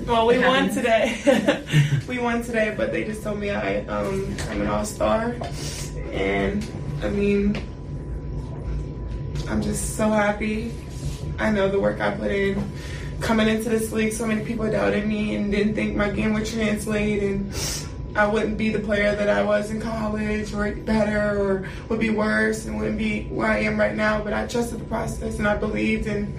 Well, we won today. We won today, but they just told me I'm an all-star. And, I mean, I'm just so happy. I know the work I put in. Coming into this league, so many people doubted me and didn't think my game would translate and I wouldn't be the player that I was in college or better or would be worse and wouldn't be where I am right now. But I trusted the process and I believed, and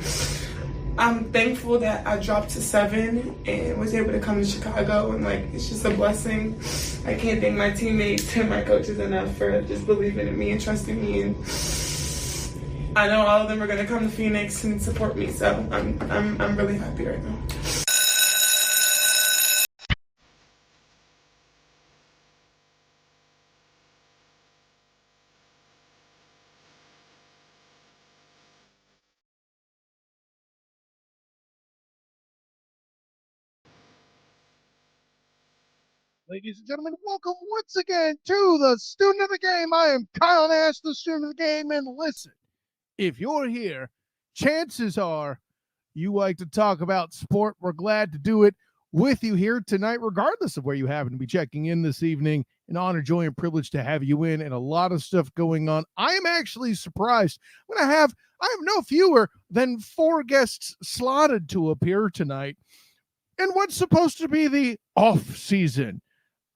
I'm thankful that I dropped to 7 and was able to come to Chicago, and it's just a blessing. I can't thank my teammates and my coaches enough for just believing in me and trusting me, and I know all of them are going to come to Phoenix and support me, so I'm really happy right now. Ladies and gentlemen, welcome once again to the Student of the Game. I am Kyle Nash, the Student of the Game, and listen, if you're here, chances are you like to talk about sport. We're glad to do it with you here tonight, regardless of where you happen to be checking in this evening. An honor, joy, and privilege to have you in, and a lot of stuff going on. I am actually surprised. I have no fewer than 4 guests slotted to appear tonight in what's supposed to be the off season.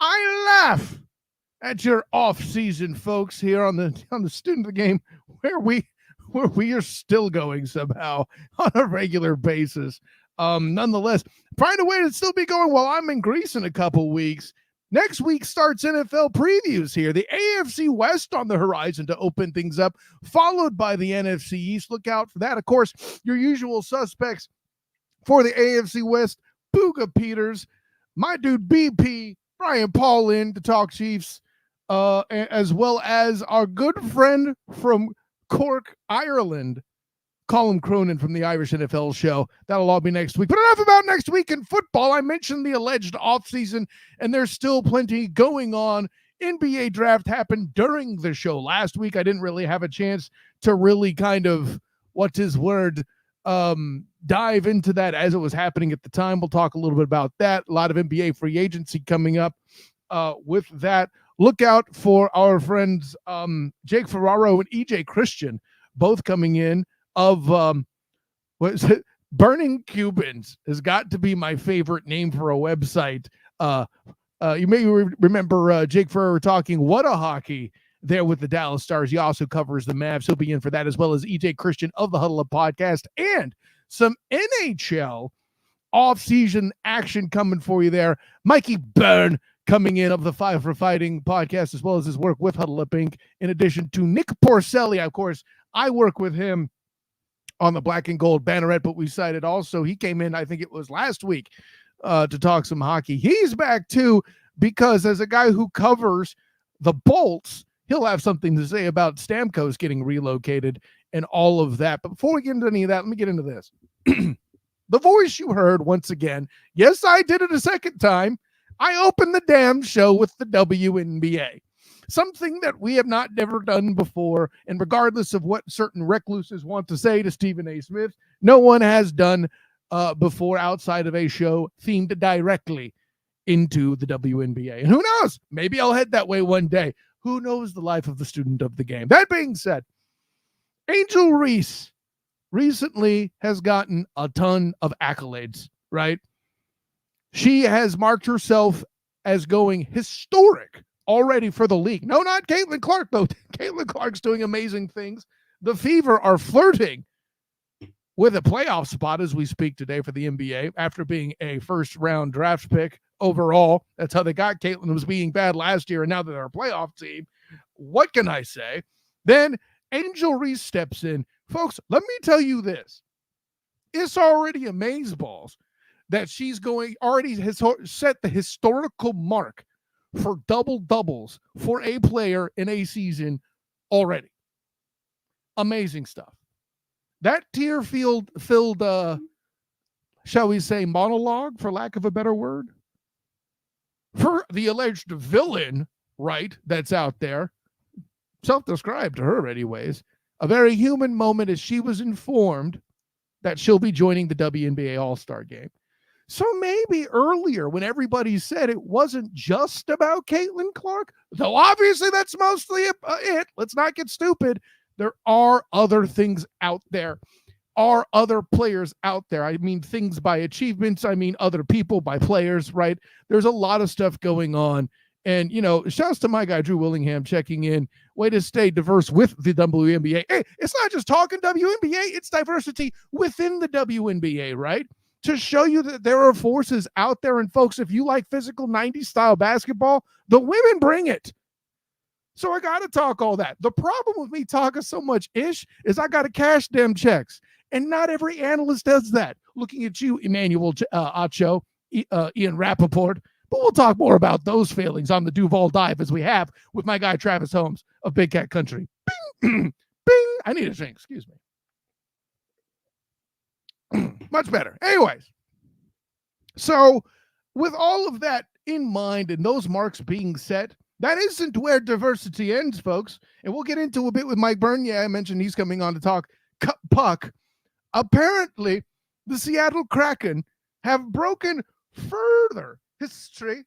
I laugh at your off-season folks here on the Student of the Game, where we are still going somehow on a regular basis. Nonetheless, find a way to still be going while I'm in Greece in a couple weeks. Next week starts NFL previews here. The AFC West on the horizon to open things up, followed by the NFC East. Look out for that. Of course, your usual suspects for the AFC West: Booga Peters, my dude BP, Brian Paulin to talk Chiefs, as well as our good friend from Cork, Ireland, Colin Cronin from the Irish NFL show. That'll all be next week. But enough about next week in football. I mentioned the alleged offseason, and there's still plenty going on. NBA draft happened during the show last week. I didn't really have a chance to really kind of, dive into that as it was happening at the time. We'll talk a little bit about that. A lot of NBA free agency coming up with that. Look out for our friends Jake Ferraro and EJ Christian, both coming in of Burning Cubans has got to be my favorite name for a website. You may remember Jake Ferraro talking What a Hockey there with the Dallas Stars. He also covers the Mavs. He'll be in for that, as well as EJ Christian of the Huddle Up podcast, and some NHL off-season action coming for you there. Mikey Byrne coming in of the Five for Fighting podcast, as well as his work with Huddle Up Inc., in addition to Nick Porcelli. Of course, I work with him on the Black and Gold Banneret, but we cited also, he came in, I think it was last week, to talk some hockey. He's back too, because as a guy who covers the Bolts, he'll have something to say about Stamkos getting relocated and all of that. But before we get into any of that, let me get into this. The voice you heard once again, yes, I did it a second time. I opened the damn show with the WNBA, something that we have never done before. And regardless of what certain recluses want to say to Stephen A. Smith, no one has done before outside of a show themed directly into the WNBA. And who knows? Maybe I'll head that way one day. Who knows the life of the Student of the Game? That being said, Angel Reese recently has gotten a ton of accolades, right? She has marked herself as going historic already for the league. No, not Caitlin Clark, though. Caitlin Clark's doing amazing things. The Fever are flirting with a playoff spot as we speak today for the NBA after being a first-round draft pick overall. That's how they got Caitlin, was being bad last year, and now that they're a playoff team. What can I say? Then Angel Reese steps in. Folks, let me tell you this. It's already amazeballs that she's already has set the historical mark for double-doubles for a player in a season already. Amazing stuff. That tear-filled, shall we say, monologue, for lack of a better word, for the alleged villain, right, that's out there, self-described to her anyways, a very human moment as she was informed that she'll be joining the WNBA All-Star Game. So maybe earlier when everybody said it wasn't just about Caitlin Clark, though obviously that's mostly it. Let's not get stupid. There are other things out there. Are other players out there? I mean, things by achievements. I mean, other people by players, right? There's a lot of stuff going on. And, shouts to my guy, Drew Willingham, checking in. Way to stay diverse with the WNBA. Hey, it's not just talking WNBA, it's diversity within the WNBA, right? To show you that there are forces out there. And folks, if you like physical 90s style basketball, the women bring it. So I got to talk all that. The problem with me talking so much ish is I got to cash them checks. And not every analyst does that. Looking at you, Emmanuel Acho, Ian Rappaport. But we'll talk more about those failings on the Duval Dive as we have with my guy Travis Holmes of Big Cat Country. Bing, bing. I need a drink. Excuse me. Much better. Anyways, so with all of that in mind and those marks being set, that isn't where diversity ends, folks. And we'll get into a bit with Mike Byrne. Yeah, I mentioned he's coming on to talk puck. Apparently, the Seattle Kraken have broken further history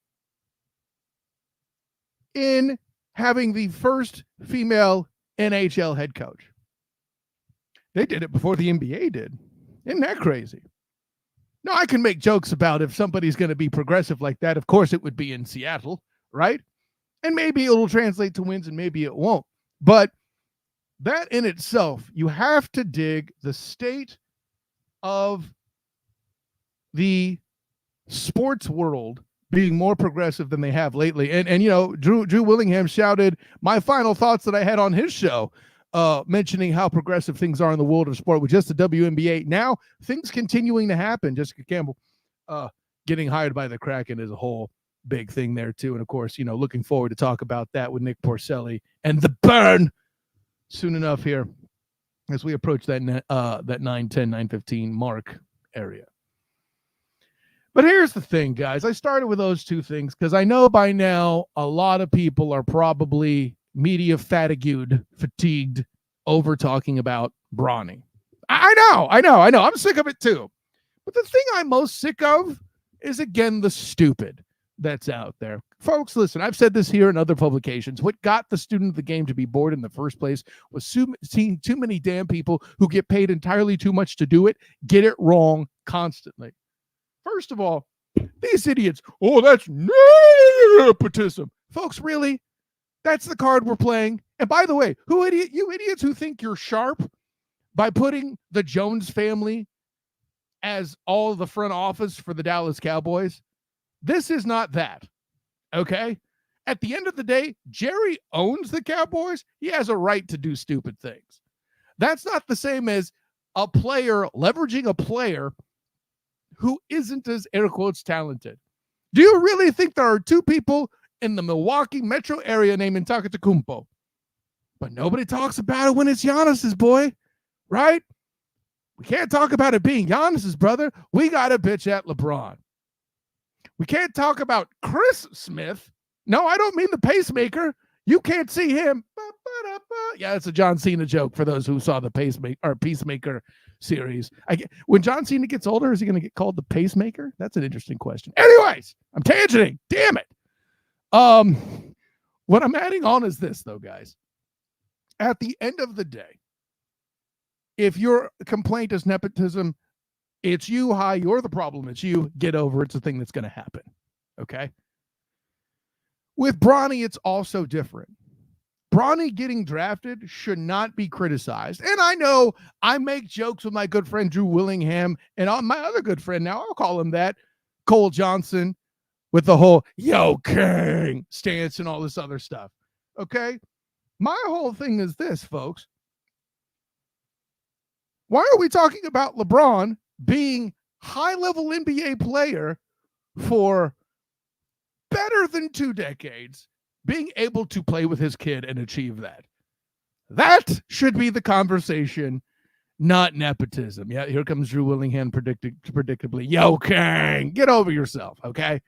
in having the first female NHL head coach. They did it before the NBA did. Isn't that crazy? Now, I can make jokes about if somebody's going to be progressive like that. Of course, it would be in Seattle, right? And maybe it'll translate to wins and maybe it won't. But that in itself, you have to dig the state of the sports world being more progressive than they have lately. And Drew Willingham shouted my final thoughts that I had on his show, mentioning how progressive things are in the world of sport with just the WNBA. Now, things continuing to happen. Jessica Campbell getting hired by the Kraken is a whole big thing there, too. And, of course, looking forward to talk about that with Nick Porcelli and the Burn soon enough here as we approach that 9:10, 9:15 mark area. But here's the thing, guys. I started with those two things because I know by now a lot of people are probably media fatigued over talking about Bronny. I know. I'm sick of it too. But the thing I'm most sick of is, again, the stupid that's out there. Folks, listen, I've said this here in other publications. What got the student of the game to be bored in the first place was seeing too many damn people who get paid entirely too much to do it get it wrong constantly. First of all, these idiots, that's nepotism. Folks, really? That's the card we're playing. And by the way, you idiots who think you're sharp by putting the Jones family as all the front office for the Dallas Cowboys, this is not that, okay? At the end of the day, Jerry owns the Cowboys. He has a right to do stupid things. That's not the same as a player leveraging a player who isn't as air quotes talented. Do you really think there are two people in the Milwaukee metro area named Antetokounmpo? But nobody talks about it when it's Giannis's boy, right? We can't talk about it being Giannis's brother. We got to bitch at LeBron. We can't talk about Chris Smith. No, I don't mean the pacemaker. You can't see him. Yeah, it's a John Cena joke for those who saw the Peacemaker series. When John Cena gets older, is he going to get called the pacemaker? That's an interesting question. Anyways, I'm tangenting. Damn it. What I'm adding on is this, though, guys. At the end of the day, if your complaint is nepotism, it's you. Hi, you're the problem. It's you. Get over it. It's a thing that's going to happen. Okay? With Bronny, it's also different. Bronny getting drafted should not be criticized. And I know I make jokes with my good friend Drew Willingham and on my other good friend, now I'll call him that, Cole Johnson, with the whole yo king stance and all this other stuff. Okay? My whole thing is this, folks. Why are we talking about LeBron being high-level NBA player for better than 2 decades, being able to play with his kid and achieve that? That should be the conversation, not nepotism. Yeah, here comes Drew Willingham predictably. Yo, King, get over yourself, okay?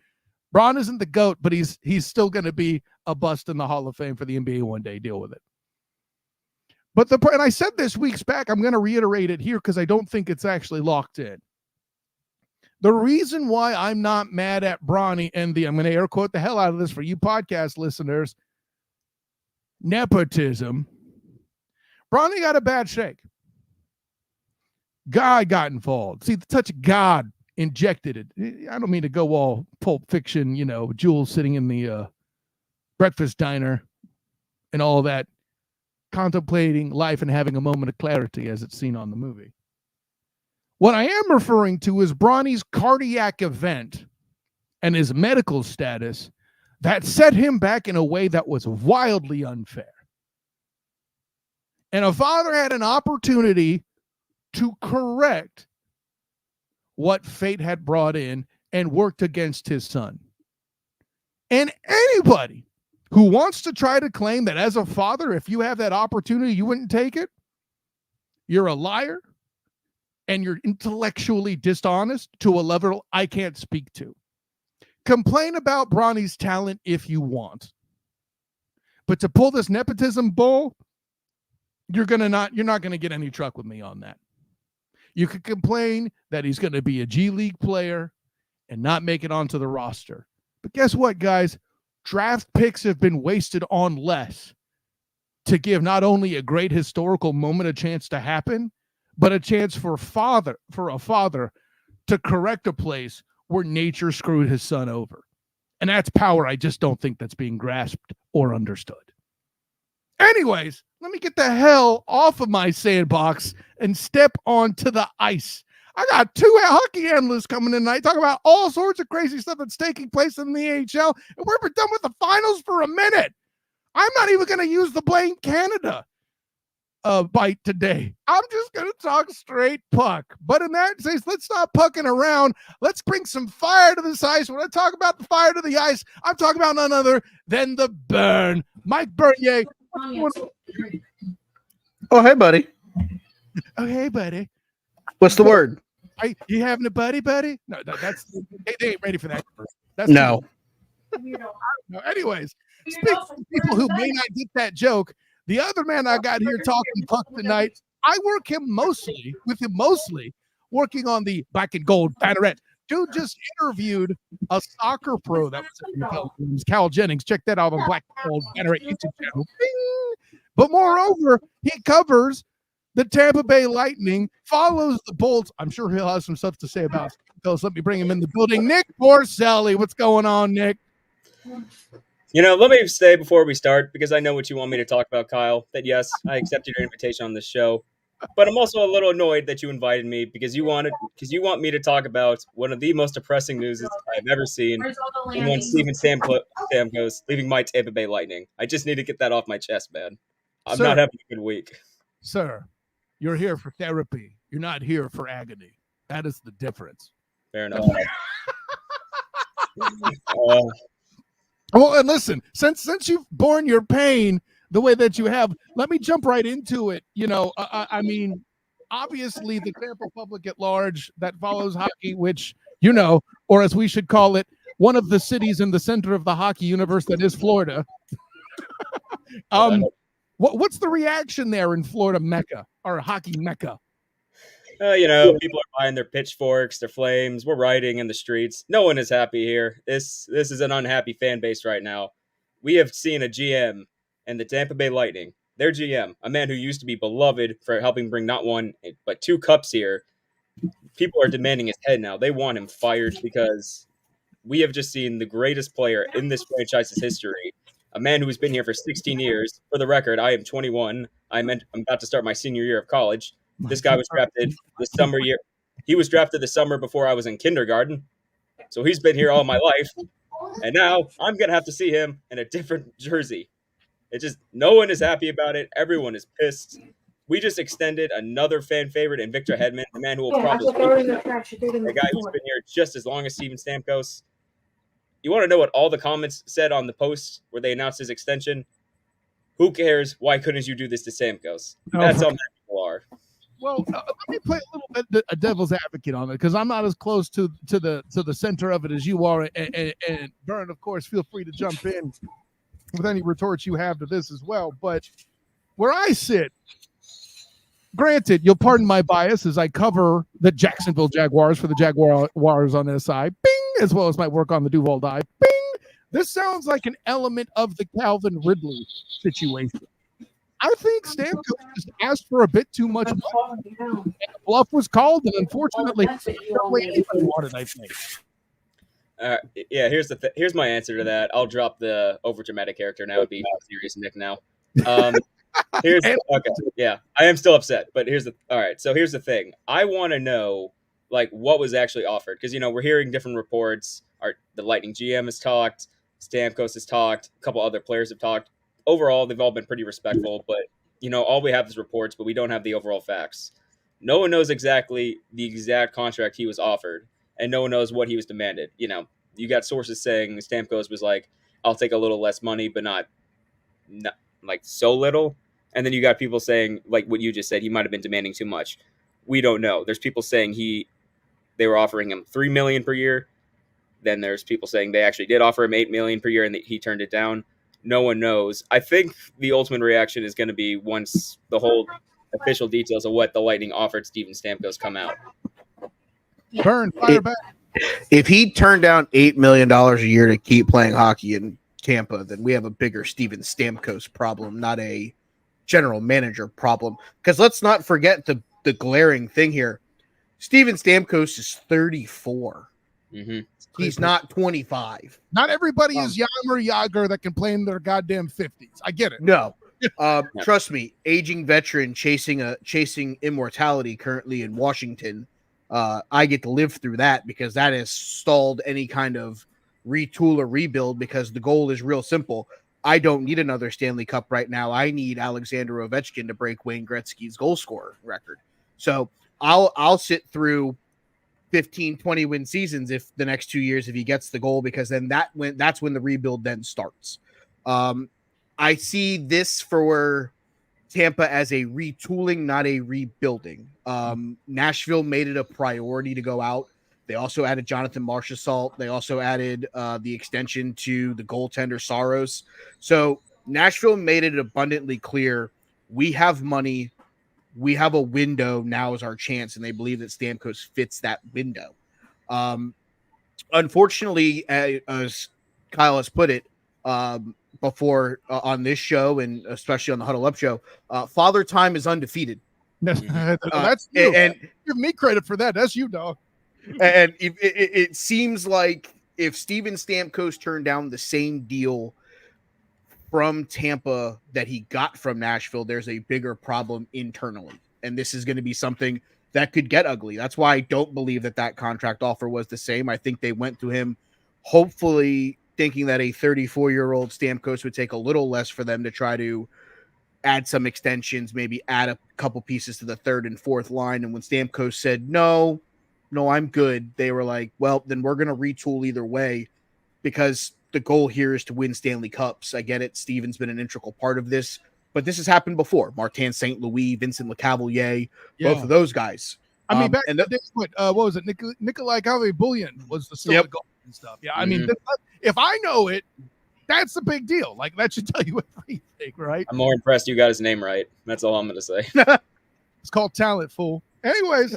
Bron isn't the GOAT, but he's still going to be a bust in the Hall of Fame for the NBA one day. Deal with it. But and I said this weeks back, I'm going to reiterate it here because I don't think it's actually locked in. The reason why I'm not mad at Bronny and I'm going to air quote the hell out of this for you podcast listeners, nepotism. Bronny got a bad shake. God got involved. See, the touch of God injected it. I don't mean to go all Pulp Fiction, Jules sitting in the breakfast diner and all that, contemplating life and having a moment of clarity as it's seen on the movie. What I am referring to is Bronny's cardiac event and his medical status that set him back in a way that was wildly unfair. And a father had an opportunity to correct what fate had brought in and worked against his son. And anybody who wants to try to claim that as a father, if you have that opportunity, you wouldn't take it, you're a liar. And you're intellectually dishonest to a level I can't speak to. Complain about Bronny's talent if you want. But to pull this nepotism bull, you're not going to get any truck with me on that. You could complain that he's going to be a G League player and not make it onto the roster. But guess what, guys? Draft picks have been wasted on less to give not only a great historical moment a chance to happen, but a chance for a father to correct a place where nature screwed his son over. And that's power I just don't think that's being grasped or understood. Anyways, let me get the hell off of my sandbox and step onto the ice. I got two hockey analysts coming tonight talking about all sorts of crazy stuff that's taking place in the AHL, and we're done with the finals for a minute. I'm not even going to use the Blame Canada bite today. I'm just going to talk straight puck. But in that case, let's stop pucking around. Let's bring some fire to this ice. When I talk about the fire to the ice, I'm talking about none other than the burn. Mike Bernier. Oh, hey, buddy. Oh, hey, buddy. What's the word? You having a buddy? No, that's they ain't ready for that. That's no. No. Anyways, speaking of people who may not get that joke, the other man I got here talking puck tonight, I work with him mostly, working on the black and gold banneret. Dude just interviewed a soccer pro that was Cal Jennings. Check that out on Black and Gold Banneret YouTube channel. Bing! But moreover, he covers the Tampa Bay Lightning, follows the Bolts. I'm sure he'll have some stuff to say about those. Let me bring him in the building. Nick Borselli, what's going on, Nick? Let me say before we start, because I know what you want me to talk about, Kyle, that yes, I accepted your invitation on this show. But I'm also a little annoyed that you invited me because you want me to talk about one of the most depressing news I've ever seen. And when Steven Stamkos leaving my Tampa Bay Lightning. I just need to get that off my chest, man. I'm not having a good week. Sir, you're here for therapy. You're not here for agony. That is the difference. Fair enough. Well, and listen, since you've borne your pain the way that you have, let me jump right into it. I mean, obviously the Tampa public at large that follows hockey, which, or as we should call it, one of the cities in the center of the hockey universe that is Florida. What's the reaction there in Florida Mecca, or hockey Mecca? People are buying their pitchforks, their flames. We're rioting in the streets. No one is happy here. This is an unhappy fan base right now. We have seen a GM and the Tampa Bay Lightning, their GM, a man who used to be beloved for helping bring not one, but 2 cups here. People are demanding his head now. They want him fired because we have just seen the greatest player in this franchise's history, a man who has been here for 16 years. For the record, I am 21. I'm about to start my senior year of college. This guy was drafted the summer year. He was drafted the summer before I was in kindergarten. So he's been here all my life. And now I'm going to have to see him in a different jersey. No one is happy about it. Everyone is pissed. We just extended another fan favorite in Victor Hedman, the man who will probably be the guy who's been here just as long as Steven Stamkos. You want to know what all the comments said on the post where they announced his extension? Who cares? Why couldn't you do this to Stamkos? That's how mad people are. Well, let me play a little bit a devil's advocate on it, because I'm not as close to the center of it as you are. And Byrne, of course, feel free to jump in with any retorts you have to this as well. But where I sit, granted, you'll pardon my bias as I cover the Jacksonville Jaguars for the Jaguars on SI, bing, as well as my work on the Duval Dive, bing. This sounds like an element of the Calvin Ridley situation. I think Stamkos just asked for a bit too much money. And the bluff was called, and unfortunately, anybody wanted, I think. Yeah, here's my answer to that. I'll drop the overdramatic character now and be serious Nick now. Okay, yeah, I am still upset, but here's the thing. I want to know like what was actually offered because we're hearing different reports. The Lightning GM has talked, Stamkos has talked, a couple other players have talked. Overall, they've all been pretty respectful, but all we have is reports, but we don't have the overall facts. No one knows exactly the exact contract he was offered, and no one knows what he was demanded. You got sources saying Stamkos was like, "I'll take a little less money, but not like so little." And then you got people saying, like what you just said, he might have been demanding too much. We don't know. There's people saying they were offering him $3 million per year. Then there's people saying they actually did offer him $8 million per year and he turned it down. No one knows. I think the ultimate reaction is going to be once the whole official details of what the Lightning offered Steven Stamkos come out. Burn, fire back. If he turned down $8 million a year to keep playing hockey in Tampa, then we have a bigger Steven Stamkos problem, not a general manager problem. Because let's not forget the glaring thing here. Steven Stamkos is 34. Mm-hmm. He's not 25. Not everybody is Jaromir Jagr that can play in their goddamn 50s. I get it. No. Trust me, aging veteran chasing immortality currently in Washington. I get to live through that because that has stalled any kind of retool or rebuild because the goal is real simple. I don't need another Stanley Cup right now. I need Alexander Ovechkin to break Wayne Gretzky's goal scorer record. So I'll sit through 15, 20 win seasons if the next 2 years if he gets the goal because then that's when the rebuild then starts. I see this for Tampa as a retooling, not a rebuilding. Nashville made it a priority to go out. They also added Jonathan Marchessault. They also added the extension to the goaltender Saros. So Nashville made it abundantly clear we have money. We have a window. Now is our chance. And they believe that Stamkos fits that window. Unfortunately, as Kyle has put it before on this show and especially on the Huddle Up show, Father Time is undefeated. That's you. And give me credit for that. That's you, dog. And it seems like if Steven Stamkos turned down the same deal from Tampa that he got from Nashville, there's a bigger problem internally. And this is going to be something that could get ugly. That's why I don't believe that contract offer was the same. I think they went to him hopefully thinking that a 34-year-old Stamkos would take a little less for them to try to add some extensions, maybe add a couple pieces to the third and fourth line. And when Stamkos said, no, I'm good, they were like, well, then we're going to retool either way because the goal here is to win Stanley Cups. I get it. Steven's been an integral part of this, but this has happened before. Martin St. Louis, Vincent Lecavalier, both of those guys. I mean, back in the day, what was it? Nikolai Calvé-Bullion was the goal and stuff. Yeah, I mean, if I know it, that's a big deal. Like, that should tell you everything, right? I'm more impressed you got his name right. That's all I'm going to say. It's called talent, fool. Anyways,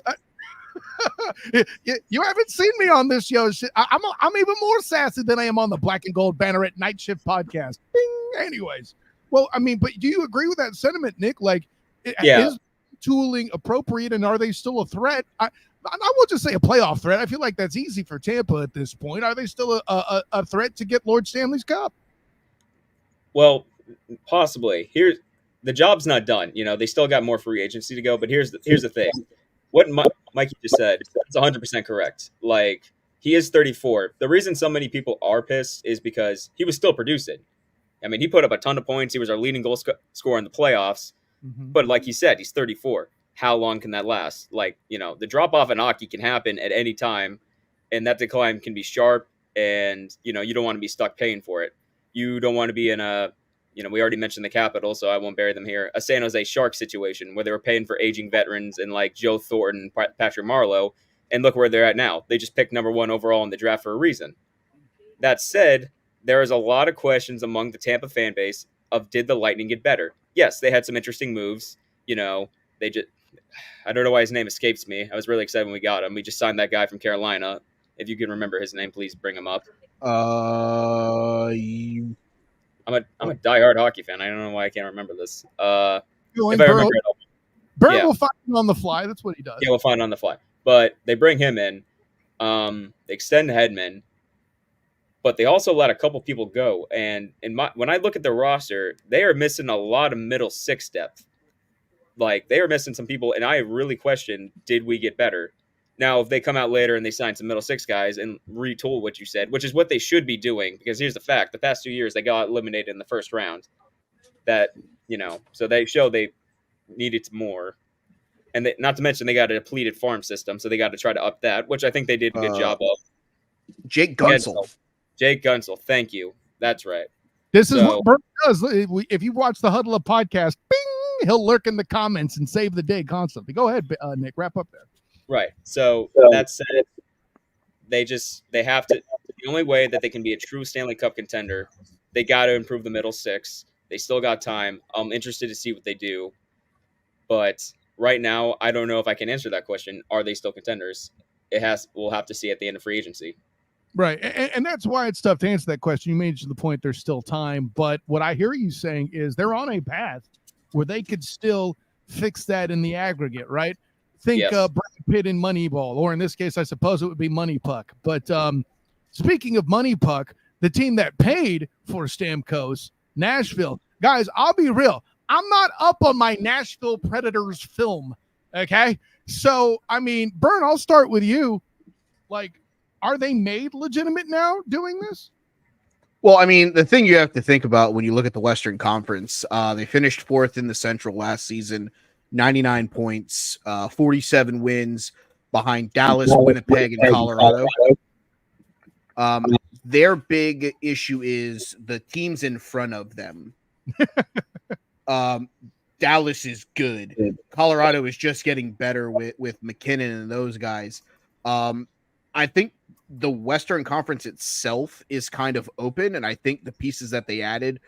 you haven't seen me on this show. I'm even more sassy than I am on the Black and Gold Banneret Night Shift podcast. Bing. Anyways, well, I mean, but do you agree with that sentiment, Nick? Like, is tooling appropriate, and are they still a threat? I won't just say a playoff threat. I feel like that's easy for Tampa at this point. Are they still a threat to get Lord Stanley's Cup? Well, possibly. The job's not done. They still got more free agency to go. But here's the thing. What Mikey just said is 100% correct. Like, he is 34. The reason so many people are pissed is because he was still producing. I mean, he put up a ton of points. He was our leading goal scorer in the playoffs. Mm-hmm. But like he said, he's 34. How long can that last? Like, the drop-off in hockey can happen at any time, and that decline can be sharp, and, you don't want to be stuck paying for it. You don't want to be in a, we already mentioned the Capitol, so I won't bury them here, a San Jose Sharks situation where they were paying for aging veterans and like Joe Thornton and Patrick Marleau, and look where they're at now. They just picked number 1 overall in the draft for a reason. That said, there is a lot of questions among the Tampa fan base of did the Lightning get better? Yes, they had some interesting moves. They just I don't know why his name escapes me. I was really excited when we got him. We just signed that guy from Carolina. If you can remember his name, please bring him up. I'm a diehard hockey fan. I don't know why I can't remember this. If I remember it, Burrow will find him on the fly. That's what he does. Yeah, we'll find it on the fly. But they bring him in. They extend Hedman, but they also let a couple people go. And when I look at the roster, they are missing a lot of middle six depth. Like, they are missing some people, and I really question, did we get better? Now, if they come out later and they sign some middle six guys and retool what you said, which is what they should be doing, because here's the fact: the past 2 years they got eliminated in the first round. That, so they show they needed more. And not to mention they got a depleted farm system, so they got to try to up that, which I think they did a good job of. Jake Gunsel. Jake Gunsel, thank you. That's right. This is what Bert does. If you watch the Huddle Up podcast, bing, he'll lurk in the comments and save the day constantly. Go ahead, Nick, wrap up there. Right. So that said, they have to. The only way that they can be a true Stanley Cup contender, they got to improve the middle six. They still got time. I'm interested to see what they do, but right now, I don't know if I can answer that question. Are they still contenders? We'll have to see at the end of free agency. Right. And that's why it's tough to answer that question. You made the point there's still time, but what I hear you saying is they're on a path where they could still fix that in the aggregate, right? Think Brad Pitt in Moneyball, or in this case, I suppose it would be Money Puck. But speaking of Money Puck, the team that paid for Stamkos, Nashville. Guys, I'll be real. I'm not up on my Nashville Predators film, okay? So, I mean, Bern, I'll start with you. Like, are they made legitimate now doing this? Well, I mean, the thing you have to think about when you look at the Western Conference, they finished fourth in the Central last season, 99 points, 47 wins behind Dallas, Winnipeg, and Colorado. Their big issue is the teams in front of them. Dallas is good. Colorado is just getting better with McKinnon and those guys. I think the Western Conference itself is kind of open, and I think the pieces that they added,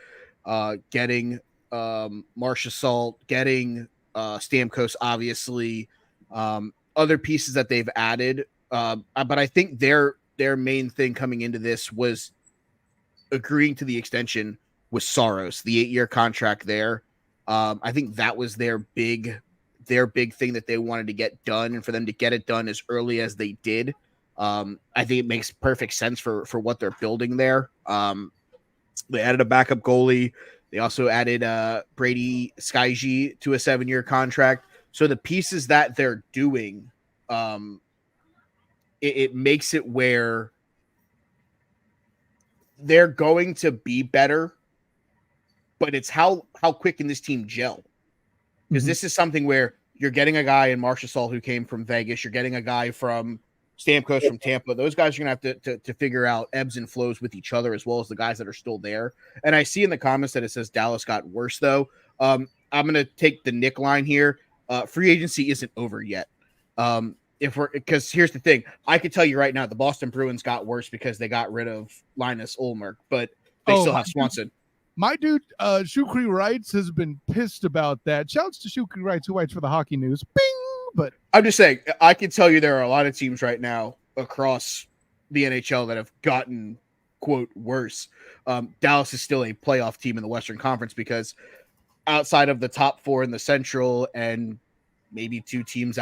getting Marchessault, getting Stamkos, obviously, other pieces that they've added, but I think their main thing coming into this was agreeing to the extension with Saros, the 8-year contract there. I think that was their big thing that they wanted to get done, and for them to get it done as early as they did, I think it makes perfect sense for what they're building there. They added a backup goalie. They also added Brady Skyji to a 7-year contract. So the pieces that they're doing, it makes it where they're going to be better, but it's how quick can this team gel? Because this is something where you're getting a guy in Marchessault who came from Vegas. You're getting a guy from Stamkos from Tampa. Those guys are going to have to figure out ebbs and flows with each other, as well as the guys that are still there. And I see in the comments that it says Dallas got worse, though. I'm going to take the Nick line here. Free agency isn't over yet. Because here's the thing, I could tell you right now, the Boston Bruins got worse because they got rid of Linus Ullmark, but they still have Swanson. My dude, Shukri Wrights has been pissed about that. Shouts to Shukri Wrights, who writes for the Hockey News. Bing! But I'm just saying, I can tell you there are a lot of teams right now across the NHL that have gotten, quote, worse. Dallas is still a playoff team in the Western Conference because outside of the top 4 in the Central and maybe 2 teams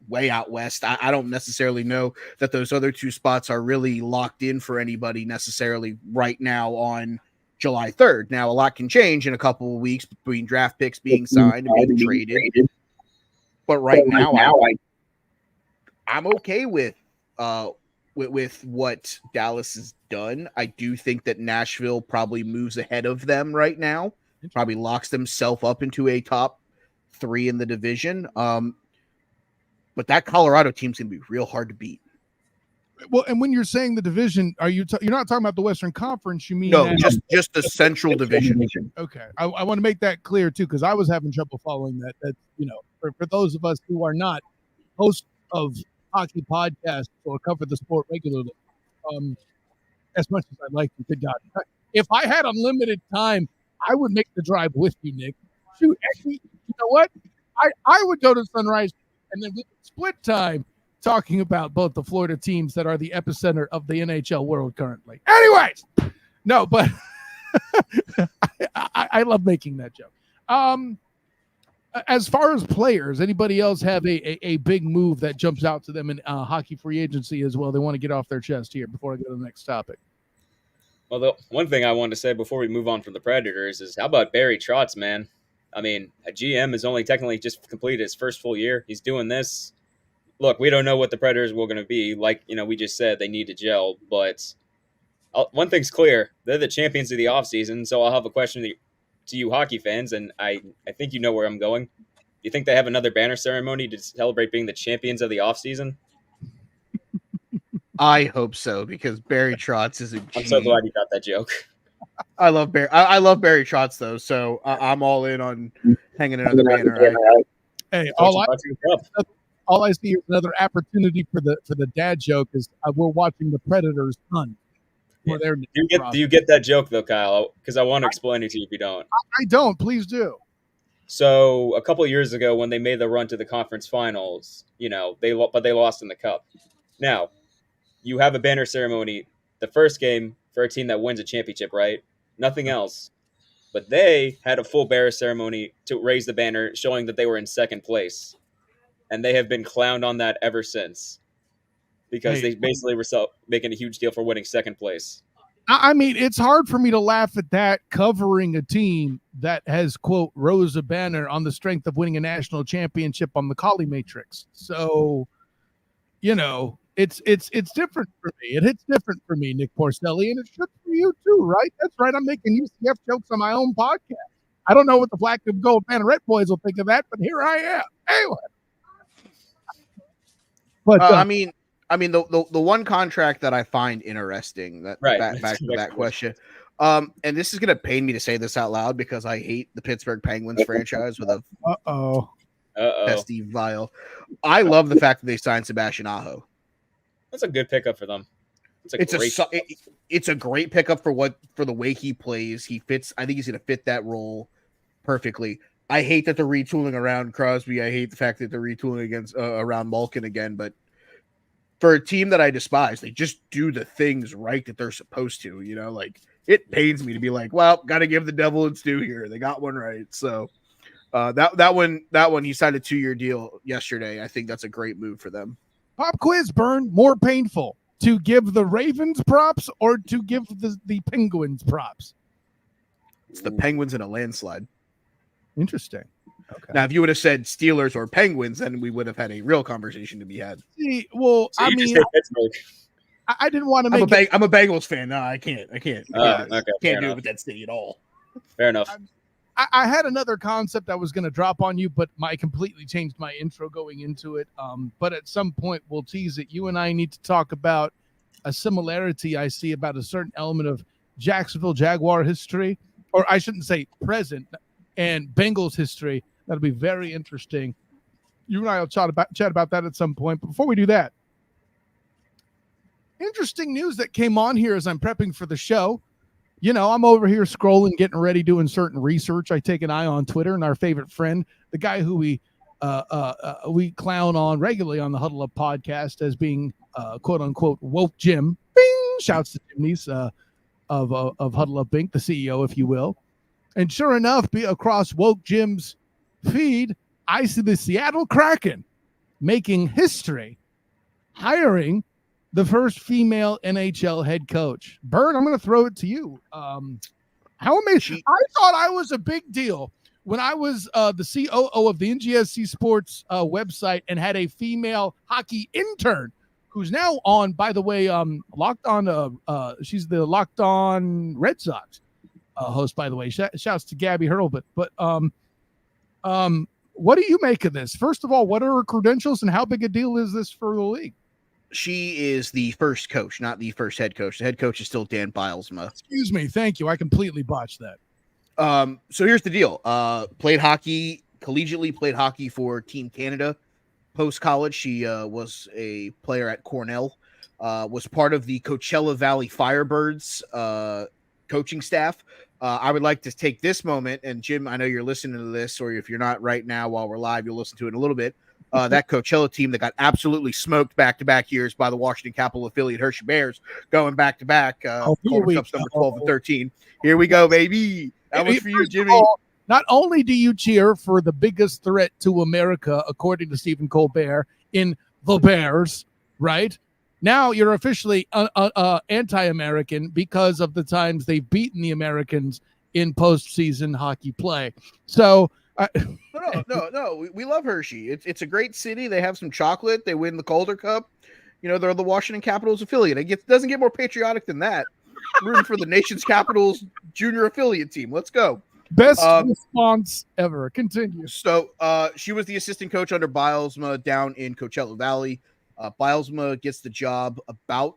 way out west, I don't necessarily know that those other 2 spots are really locked in for anybody necessarily right now on July 3rd. Now, a lot can change in a couple of weeks between draft picks being signed and being traded. But right now, I'm okay with what Dallas has done. I do think that Nashville probably moves ahead of them right now. Probably locks themselves up into a top 3 in the division. But that Colorado team's going to be real hard to beat. Well, and when you're saying the division, you're not talking about the Western Conference? You mean no, just the Central Division. Okay, I want to make that clear too, because I was having trouble following that. That for those of us who are not hosts of hockey podcasts or cover the sport regularly, as much as I'd like to, good God, if I had unlimited time, I would make the drive with you, Nick. Shoot, actually, you know what? I would go to Sunrise, and then we could split time talking about both the Florida teams that are the epicenter of the NHL world currently. Anyways, no, but I love making that joke. As far as players, anybody else have a big move that jumps out to them in hockey free agency as well? They want to get off their chest here before I go to the next topic. Well, the one thing I wanted to say before we move on from the Predators is how about Barry Trotz, man? I mean, a GM is only technically just completed his first full year. He's doing this. Look, we don't know what the Predators were going to be. Like, we just said they need to gel. But one thing's clear. They're the champions of the offseason, so I'll have a question to you hockey fans, and I think you know where I'm going. Do you think they have another banner ceremony to celebrate being the champions of the offseason? I hope so, because Barry Trotz is a G. I'm so glad you got that joke. I love Barry. I love Barry Trotz though, so I'm all in on hanging another banner. Hey, all I see is another opportunity for the dad joke is we're watching the Predators hunt. Yeah. Do you get that joke though, Kyle? Because I want to explain it to you if you don't. I don't. Please do. So a couple of years ago, when they made the run to the conference finals, they lost in the cup. Now, you have a banner ceremony, the first game for a team that wins a championship, right? Nothing else. But they had a full banner ceremony to raise the banner, showing that they were in second place. And they have been clowned on that ever since. Because they basically were making a huge deal for winning second place. I mean, it's hard for me to laugh at that, covering a team that has, quote, rose a banner on the strength of winning a national championship on the Collie Matrix. So, it's different for me. It hits different for me, Nick Porcelli, and it should for you too, right? That's right. I'm making UCF jokes on my own podcast. I don't know what the Black and Gold Banneret boys will think of that, but here I am. Anyway. But I mean, the one contract that I find interesting, back to that question, and this is going to pain me to say this out loud because I hate the Pittsburgh Penguins franchise with a pesty vial. I love the fact that they signed Sebastian Aho. That's a good pickup for them. It's a great pickup for the way he plays. He fits. I think he's going to fit that role perfectly. I hate that they're retooling around Crosby. I hate the fact that they're retooling around Malkin again, but for a team that I despise, they just do the things right that they're supposed to, like it pains me to be like, well, got to give the devil its due here. They got one right. So that one, he signed a 2-year deal yesterday. I think that's a great move for them. Pop quiz, Burn, more painful to give the Ravens props or to give the Penguins props? It's the Penguins in a landslide. Interesting. Okay. Now, if you would have said Steelers or Penguins, then we would have had a real conversation to be had. See, well, so I mean, I didn't want to make. I'm a Bengals fan. No, I can't. Okay, can't do it with that city at all. Fair enough. I had another concept I was going to drop on you, but I completely changed my intro going into it. But at some point, we'll tease it. You and I need to talk about a similarity I see about a certain element of Jacksonville Jaguar history, or I shouldn't say present, and Bengals history. That'll be very interesting. You and I will chat about that at some point. But before we do that, interesting news that came on here as I'm prepping for the show. I'm over here scrolling, getting ready, doing certain research. I take an eye on Twitter, and our favorite friend, the guy who we clown on regularly on the Huddle Up podcast as being quote unquote woke Jim. Bing! Shouts to Jimmies of Huddle Up Inc., the CEO, if you will. And sure enough, across woke Jim's feed, I see the Seattle Kraken making history, hiring the first female NHL head coach. Bird, I'm going to throw it to you. How amazing! I thought I was a big deal when I was the COO of the NGSC Sports website and had a female hockey intern who's now on, by the way, Locked On. She's the Locked On Red Sox host, by the way. Shouts to Gabby Hurlbut. But what do you make of this? First of all, what are her credentials and how big a deal is this for the league? She is the first coach, not the first head coach. The head coach is still Dan Bilesma. Excuse me. Thank you. I completely botched that. So here's the deal. Played hockey collegiately, played hockey for Team Canada. Post-college, she was a player at Cornell, was part of the Coachella Valley Firebirds coaching staff. I would like to take this moment, and Jim, I know you're listening to this, or if you're not right now while we're live, you'll listen to it in a little bit. That Coachella team that got absolutely smoked back-to-back years by the Washington Capitol affiliate Hershey Bears, going back-to-back Calder Cups number 12 and 13. Here we go, baby. That was for you, Jimmy. Not only do you cheer for the biggest threat to America, according to Stephen Colbert, in the Bears, right? Now you're officially anti-American because of the times they've beaten the Americans in postseason hockey play. So no. We love Hershey. It's a great city. They have some chocolate. They win the Calder Cup. You know, they're the Washington Capitals affiliate. It doesn't get more patriotic than that. Rooting for the nation's Capitals junior affiliate team. Let's go. Best response ever. Continue. So she was the assistant coach under Bilesma down in Coachella Valley. Bilesma gets the job about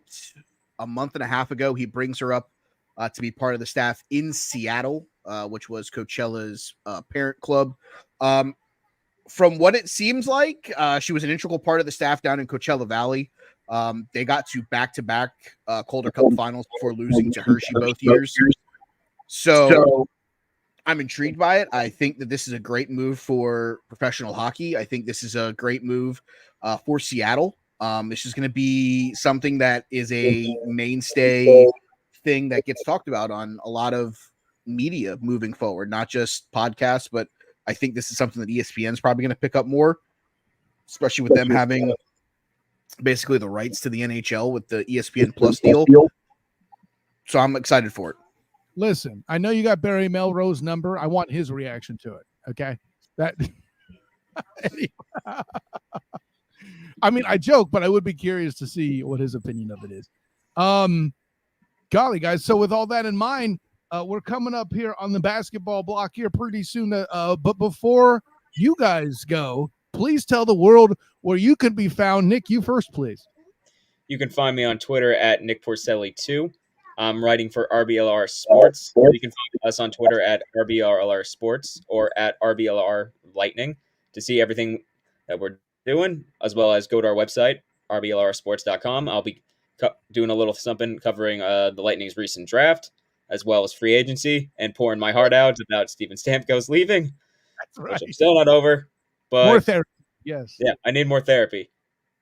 a month and a half ago. He brings her up to be part of the staff in Seattle, which was Coachella's parent club. From what it seems like, she was an integral part of the staff down in Coachella Valley. They got to back-to-back Calder Cup finals before losing to Hershey both years. So I'm intrigued by it. I think that this is a great move for professional hockey. I think this is a great move for Seattle. This is going to be something that is a mainstay thing that gets talked about on a lot of media moving forward, not just podcasts, but I think this is something that ESPN is probably going to pick up more, especially with them having basically the rights to the NHL with the ESPN Plus deal. So I'm excited for it. Listen, I know you got Barry Melrose's number. I want his reaction to it. Okay. I mean, I joke, but I would be curious to see what his opinion of it is. Golly, guys. So with all that in mind, we're coming up here on the basketball block here pretty soon. But before you guys go, please tell the world where you can be found. Nick, you first, please. You can find me on Twitter at Nick Porcelli2. I'm writing for RBLR Sports. You can find us on Twitter at RBLR Sports or at RBLR Lightning to see everything that we're doing, as well as go to our website, rblrsports.com. I'll be doing a little something covering the Lightning's recent draft, as well as free agency, and pouring my heart out about Steven Stamkos leaving. That's right. Which I'm still not over. But more therapy. Yes. Yeah, I need more therapy.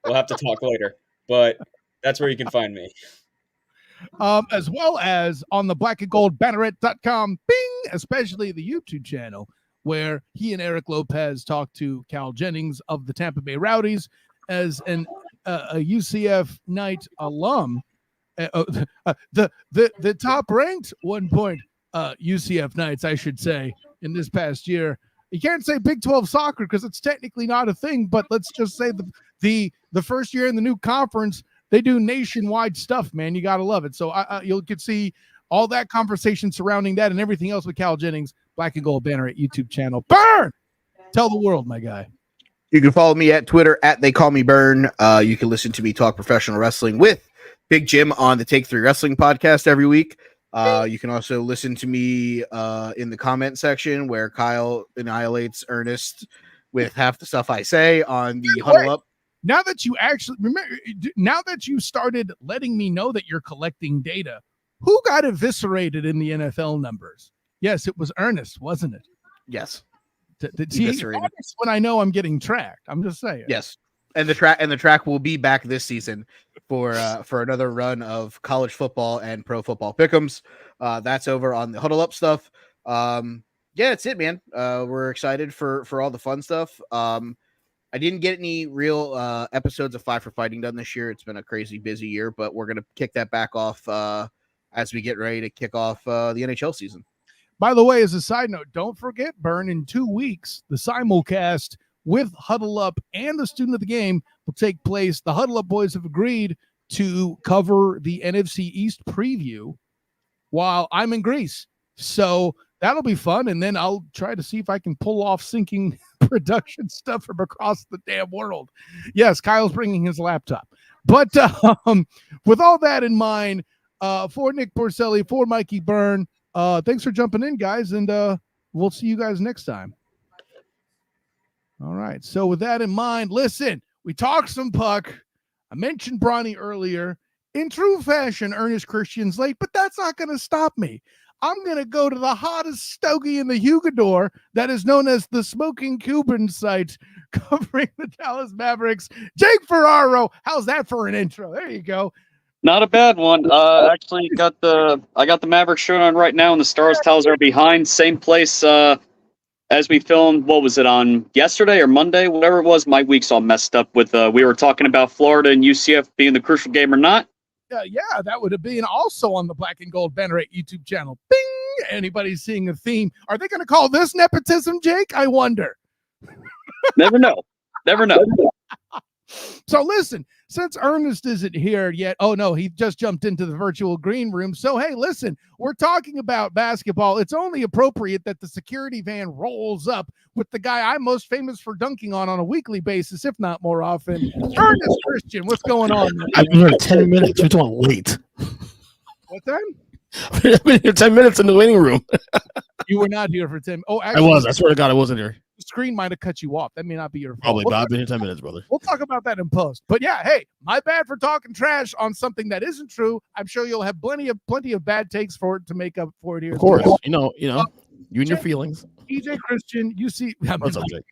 We'll have to talk later. But that's where you can find me. As well as on the blackandgoldbanneret.com, bing, especially the YouTube channel, where he and Eric Lopez talk to Cal Jennings of the Tampa Bay Rowdies as a UCF Knight alum. The top ranked 1 point UCF Knights, I should say, in this past year. You can't say Big 12 soccer because it's technically not a thing, but let's just say the first year in the new conference, they do nationwide stuff, man. You got to love it. So you'll get to see all that conversation surrounding that and everything else with Cal Jennings, Black and Gold Banner at YouTube channel. Burn! Tell the world, my guy. You can follow me at Twitter at They Call Me Burn. You can listen to me talk professional wrestling with Big Jim on the Take 3 Wrestling podcast every week. You can also listen to me in the comment section where Kyle annihilates Ernest with half the stuff I say on the Huddle Up. Now that you actually remember, now that you started letting me know that you're collecting data, who got eviscerated in the NFL numbers? Yes, it was Ernest, wasn't it? Yes. When I know I'm getting tracked, I'm just saying. Yes, and the track will be back this season for another run of college football and pro football pick'ems. That's over on the Huddle Up stuff. Yeah, that's it, man. We're excited for all the fun stuff. I didn't get any real episodes of Five for Fighting done this year. It's been a crazy busy year, but we're gonna kick that back off as we get ready to kick off the NHL season. By the way, as a side note, don't forget, Burn, in 2 weeks, the simulcast with Huddle Up and the Student of the Game will take place. The Huddle Up boys have agreed to cover the NFC East preview while I'm in Greece. So that'll be fun. And then I'll try to see if I can pull off syncing production stuff from across the damn world. Yes, Kyle's bringing his laptop. But with all that in mind, for Nick Porcelli, for Mikey Byrne, thanks for jumping in, guys, and we'll see you guys next time. All right. So with that in mind, listen, we talked some puck. I mentioned Bronny earlier. In true fashion, Ernest Christian's late, but that's not going to stop me. I'm going to go to the hottest stogie in the Hugador that is known as the Smoking Cuban site, covering the Dallas Mavericks. Jake Ferraro, how's that for an intro? There you go. Not a bad one. Actually, I got the Mavericks shirt on right now, and the Stars towels are behind. Same place as we filmed. What was it on yesterday or Monday? Whatever it was. My week's all messed up with. We were talking about Florida and UCF being the crucial game or not. Yeah, that would have been also on the Black and Gold Banneret YouTube channel. Bing! Anybody seeing a theme? Are they going to call this nepotism, Jake? I wonder. Never know. Never know. So listen, since Ernest isn't here yet, oh no, he just jumped into the virtual green room. So hey, listen, we're talking about basketball. It's only appropriate that the security van rolls up with the guy I'm most famous for dunking on a weekly basis, if not more often. Ernest Christian, what's going on? I've been here 10 minutes. You're doing late. What time? I've been here 10 minutes in the waiting room. You were not here for 10. Oh, actually, I was. I swear to God, I wasn't here. The screen might have cut you off. That may not be your fault. Probably, but I've been here 10 minutes, brother. We'll talk about that in post. But yeah, hey, my bad for talking trash on something that isn't true. I'm sure you'll have plenty of bad takes for it to make up for it here. Of course, you know, you and your feelings. EJ Christian, you see. What's up, Jake?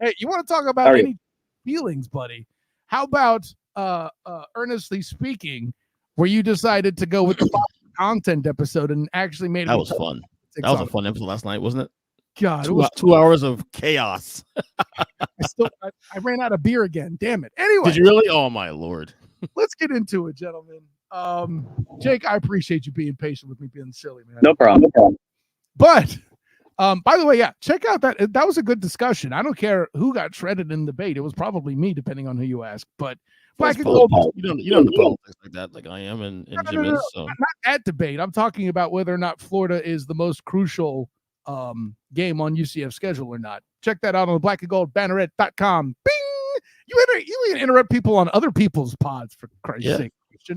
Hey, you want to talk about any feelings, buddy? How about earnestly speaking, where you decided to go with the content episode and actually made it? That was fun. That was a fun episode last night, wasn't it? God, two hours of chaos. I ran out of beer again. Damn it. Anyway, did you really? Oh my Lord. Let's get into it, gentlemen. Jake, I appreciate you being patient with me being silly, man. No problem. But by the way, yeah, check out that was a good discussion. I don't care who got shredded in the debate. It was probably me, depending on who you ask. But Black and Gold, you don't the politics like that, like I am and Jim is. So. Not that debate. I'm talking about whether or not Florida is the most crucial game on UCF schedule or not. Check that out on the Black and Gold Banneret.com. Bing! You interrupt people on other people's pods, for Christ's sake.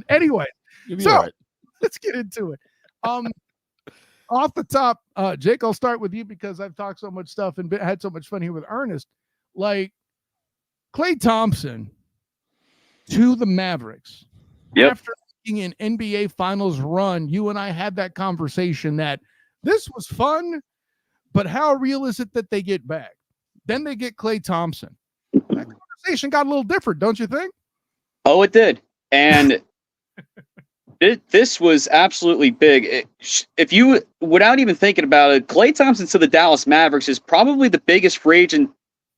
Anyway, so let's get into it. Off the top, Jake, I'll start with you because I've talked so much stuff and had so much fun here with Ernest. Like Klay Thompson to the Mavericks. Yep. After making an NBA Finals run, you and I had that conversation that this was fun, but how real is it that they get back? Then they get Klay Thompson. That conversation got a little different, don't you think? Oh, it did. And this was absolutely big. If you, without even thinking about it, Klay Thompson to the Dallas Mavericks is probably the biggest free agent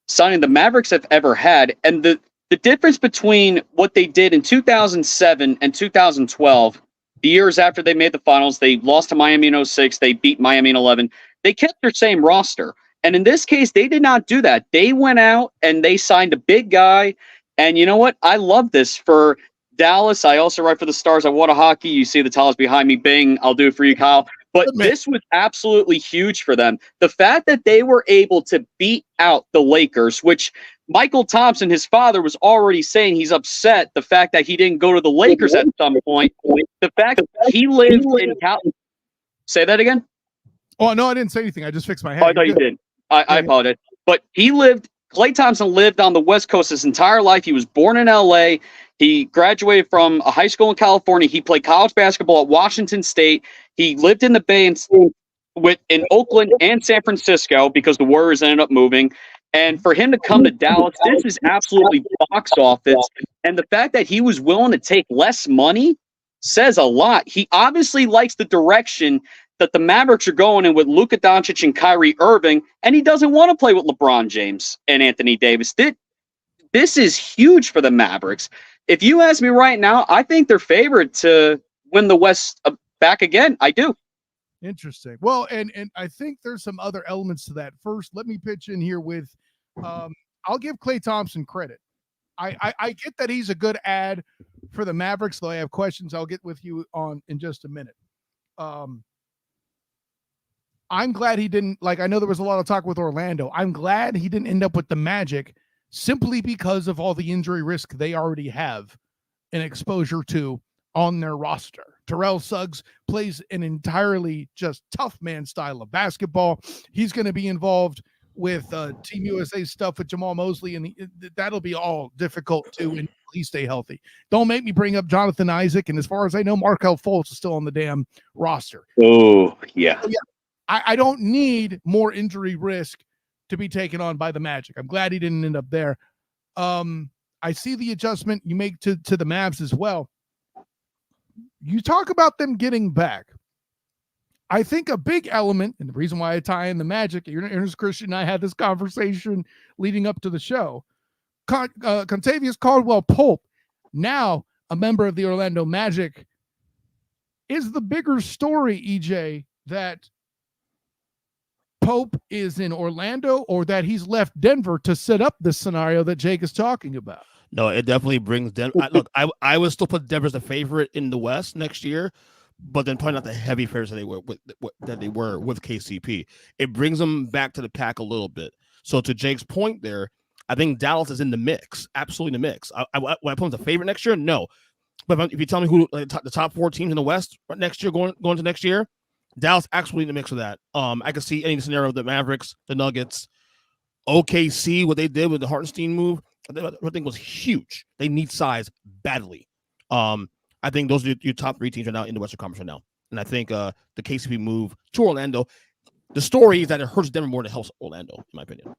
signing the Mavericks have ever had. And the difference between what they did in 2007 and 2012, the years after they made the finals, they lost to Miami in 06, they beat Miami in 11. They kept their same roster. And in this case, they did not do that. They went out and they signed a big guy. And you know what? I love this for Dallas. I also write for the Stars. I Water Hockey. You see the towels behind me. Bing. I'll do it for you, Kyle. But this was absolutely huge for them. The fact that they were able to beat out the Lakers, which Michael Thompson, his father, was already saying he's upset the fact that he didn't go to the Lakers at some point. The fact that he lived in Cal. Say that again? Oh, no, I didn't say anything. I just fixed my head. Oh, I thought you did. I apologize. But Klay Thompson lived on the West Coast his entire life. He was born in L.A. He graduated from a high school in California. He played college basketball at Washington State. He lived in the Bay in Oakland and San Francisco because the Warriors ended up moving. And for him to come to Dallas, this is absolutely box office. And the fact that he was willing to take less money says a lot. He obviously likes the direction that the Mavericks are going in with Luka Doncic and Kyrie Irving, and he doesn't want to play with LeBron James and Anthony Davis. This is huge for the Mavericks. If you ask me right now, I think they're favored to win the West back again. I do. Interesting. Well, and I think there's some other elements to that. First, let me pitch in here with, I'll give Klay Thompson credit. I get that he's a good ad for the Mavericks, though I have questions I'll get with you on in just a minute. I'm glad he didn't, I know there was a lot of talk with Orlando. I'm glad he didn't end up with the Magic simply because of all the injury risk they already have and exposure to on their roster. Terrell Suggs plays an entirely just tough man style of basketball. He's going to be involved with Team USA stuff with Jamal Mosley, and that'll be all difficult too until he stay healthy. Don't make me bring up Jonathan Isaac, and as far as I know, Markel Fultz is still on the damn roster. Oh, yeah. So, I don't need more injury risk to be taken on by the Magic. I'm glad he didn't end up there. I see the adjustment you make to the Mavs as well. You talk about them getting back. I think a big element, and the reason why I tie in the Magic, Ernest Christian and I had this conversation leading up to the show. Contavious Caldwell-Pope, now a member of the Orlando Magic, is the bigger story, EJ, that Pope is in Orlando or that he's left Denver to set up this scenario that Jake is talking about? No, it definitely brings Denver. Look, I would still put Denver as the favorite in the West next year, but then probably not the heavy favorites that they were with KCP. It brings them back to the pack a little bit. So to Jake's point there, I think Dallas is in the mix, absolutely in the mix. Will I put them as a favorite next year? No. But if you tell me who the top 4 teams in the West next year going to next year, Dallas absolutely in the mix with that. I could see any scenario of the Mavericks, the Nuggets, OKC, what they did with the Hartenstein move. I think was huge. They need size badly. I think those are your top 3 teams right now in the Western Conference right now. And I think the KCP move to Orlando, the story is that it hurts Denver more than it helps Orlando, in my opinion.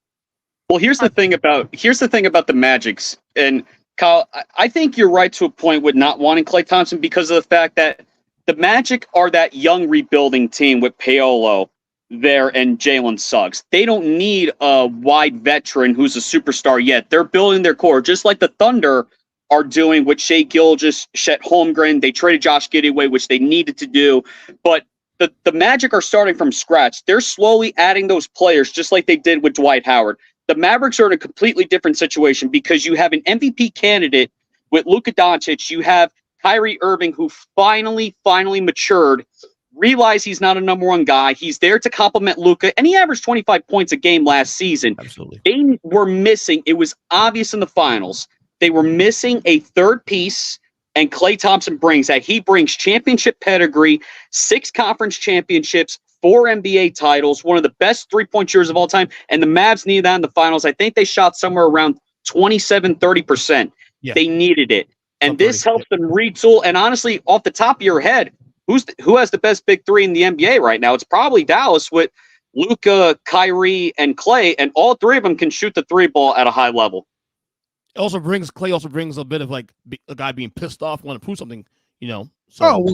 Well, here's the thing about the Magics, and Kyle, I think you're right to a point with not wanting Klay Thompson because of the fact that the Magic are that young rebuilding team with Paolo there and Jalen Suggs. They don't need a wide veteran who's a superstar yet. They're building their core, just like the Thunder are doing with Shai Gilgeous, Chet Holmgren. They traded Josh Giddey away, which they needed to do. But the Magic are starting from scratch. They're slowly adding those players, just like they did with Dwight Howard. The Mavericks are in a completely different situation because you have an MVP candidate with Luka Doncic. You have Kyrie Irving, who finally matured, realized he's not a number 1 guy. He's there to complement Luka, and he averaged 25 points a game last season. Absolutely. They were missing. It was obvious in the finals. They were missing a third piece, and Klay Thompson brings that. He brings championship pedigree, 6 conference championships, 4 NBA titles, one of the best 3-point shooters of all time, and the Mavs needed that in the finals. I think they shot somewhere around 27-30%. Yeah. They needed it. And this helps them retool. And honestly, off the top of your head, who has the best big 3 in the NBA right now? It's probably Dallas with Luka, Kyrie, and Klay, and all 3 of them can shoot the 3 ball at a high level. Klay also brings a bit of like a guy being pissed off, want to prove something, So,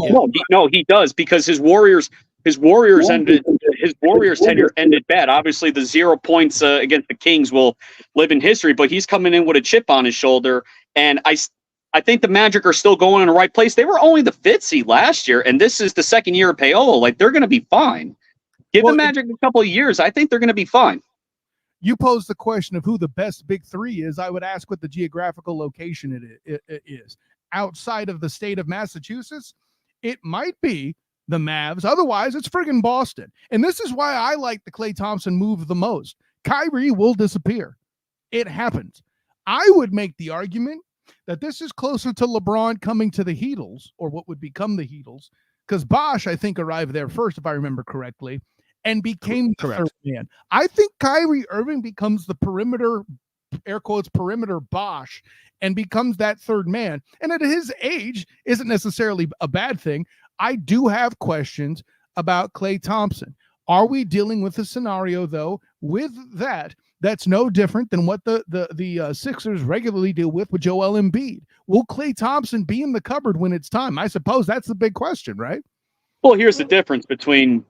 No, he does, because his Warriors tenure ended bad. Obviously, the 0 points against the Kings will live in history, but he's coming in with a chip on his shoulder, and I think the Magic are still going in the right place. They were only the 5th seed last year, and this is the 2nd year of Paolo. Like, they're going to be fine. Give the Magic a couple of years. I think they're going to be fine. You posed the question of who the best big 3 is. I would ask what the geographical location it is. Outside of the state of Massachusetts, it might be the Mavs. Otherwise, it's friggin' Boston. And this is why I like the Klay Thompson move the most. Kyrie will disappear. It happens. I would make the argument that this is closer to LeBron coming to the Heatles, or what would become the Heatles, because Bosh, I think, arrived there first, if I remember correctly, and became the third man. I think Kyrie Irving becomes the perimeter, air quotes, perimeter Bosh, and becomes that third man. And at his age, isn't necessarily a bad thing. I do have questions about Klay Thompson. Are we dealing with a scenario, though, with that's no different than what the Sixers regularly deal with Joel Embiid? Will Klay Thompson be in the cupboard when it's time? I suppose that's the big question, right? Well, here's the difference between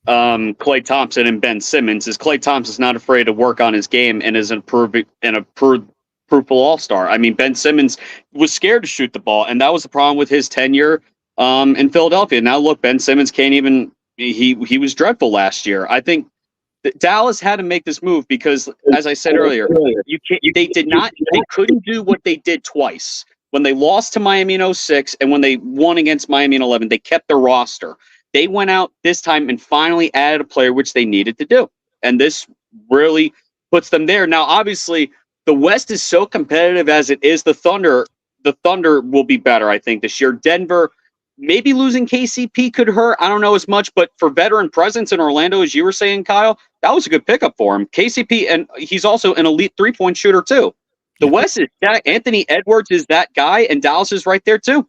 Klay Thompson and Ben Simmons is Klay Thompson's not afraid to work on his game and is a fruitful all-star. I mean, Ben Simmons was scared to shoot the ball, and that was the problem with his tenure in Philadelphia. Now look, Ben Simmons can't even. He was dreadful last year. I think Dallas had to make this move because, as I said earlier, they couldn't do what they did twice. When they lost to Miami in 2006 and when they won against Miami in 2011, they kept their roster. They went out this time and finally added a player, which they needed to do. And this really puts them there. Now, obviously, the West is so competitive as it is. The Thunder will be better, I think, this year. Denver, maybe losing KCP could hurt. I don't know as much, but for veteran presence in Orlando, as you were saying, Kyle, That was a good pickup for him. KCP, and he's also an elite 3-point shooter too. The West is that Anthony Edwards is that guy, and Dallas is right there too.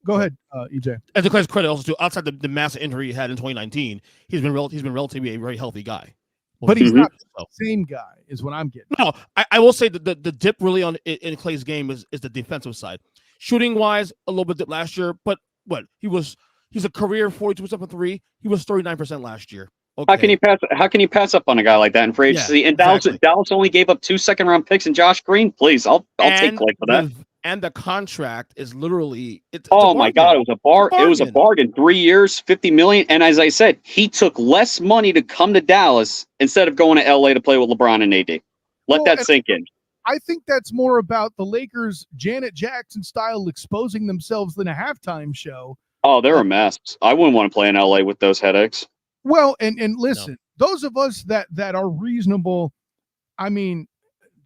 Go ahead, EJ. And to Clay's credit, also too, outside the massive injury he had in 2019, he's been relatively a very healthy guy. But he's not the same guy, is what I'm getting. No, I will say that the dip really in Clay's game is the defensive side. Shooting wise, a little bit dip last year, but he's a career 42% from three. He was 39% last year. Okay. How can you pass up on a guy like that in free agency? And exactly. Dallas only gave up 2 second-round picks and Josh Green. Please, I'll take Clay for that. And the contract is literally my God, it was a bargain. 3 years, $50 million. And as I said, he took less money to come to Dallas instead of going to LA to play with LeBron and AD. Let that sink in. I think that's more about the Lakers' Janet Jackson style exposing themselves than a halftime show. Oh, they're a mess. I wouldn't want to play in LA with those headaches. Well, and listen, those of us that are reasonable, I mean,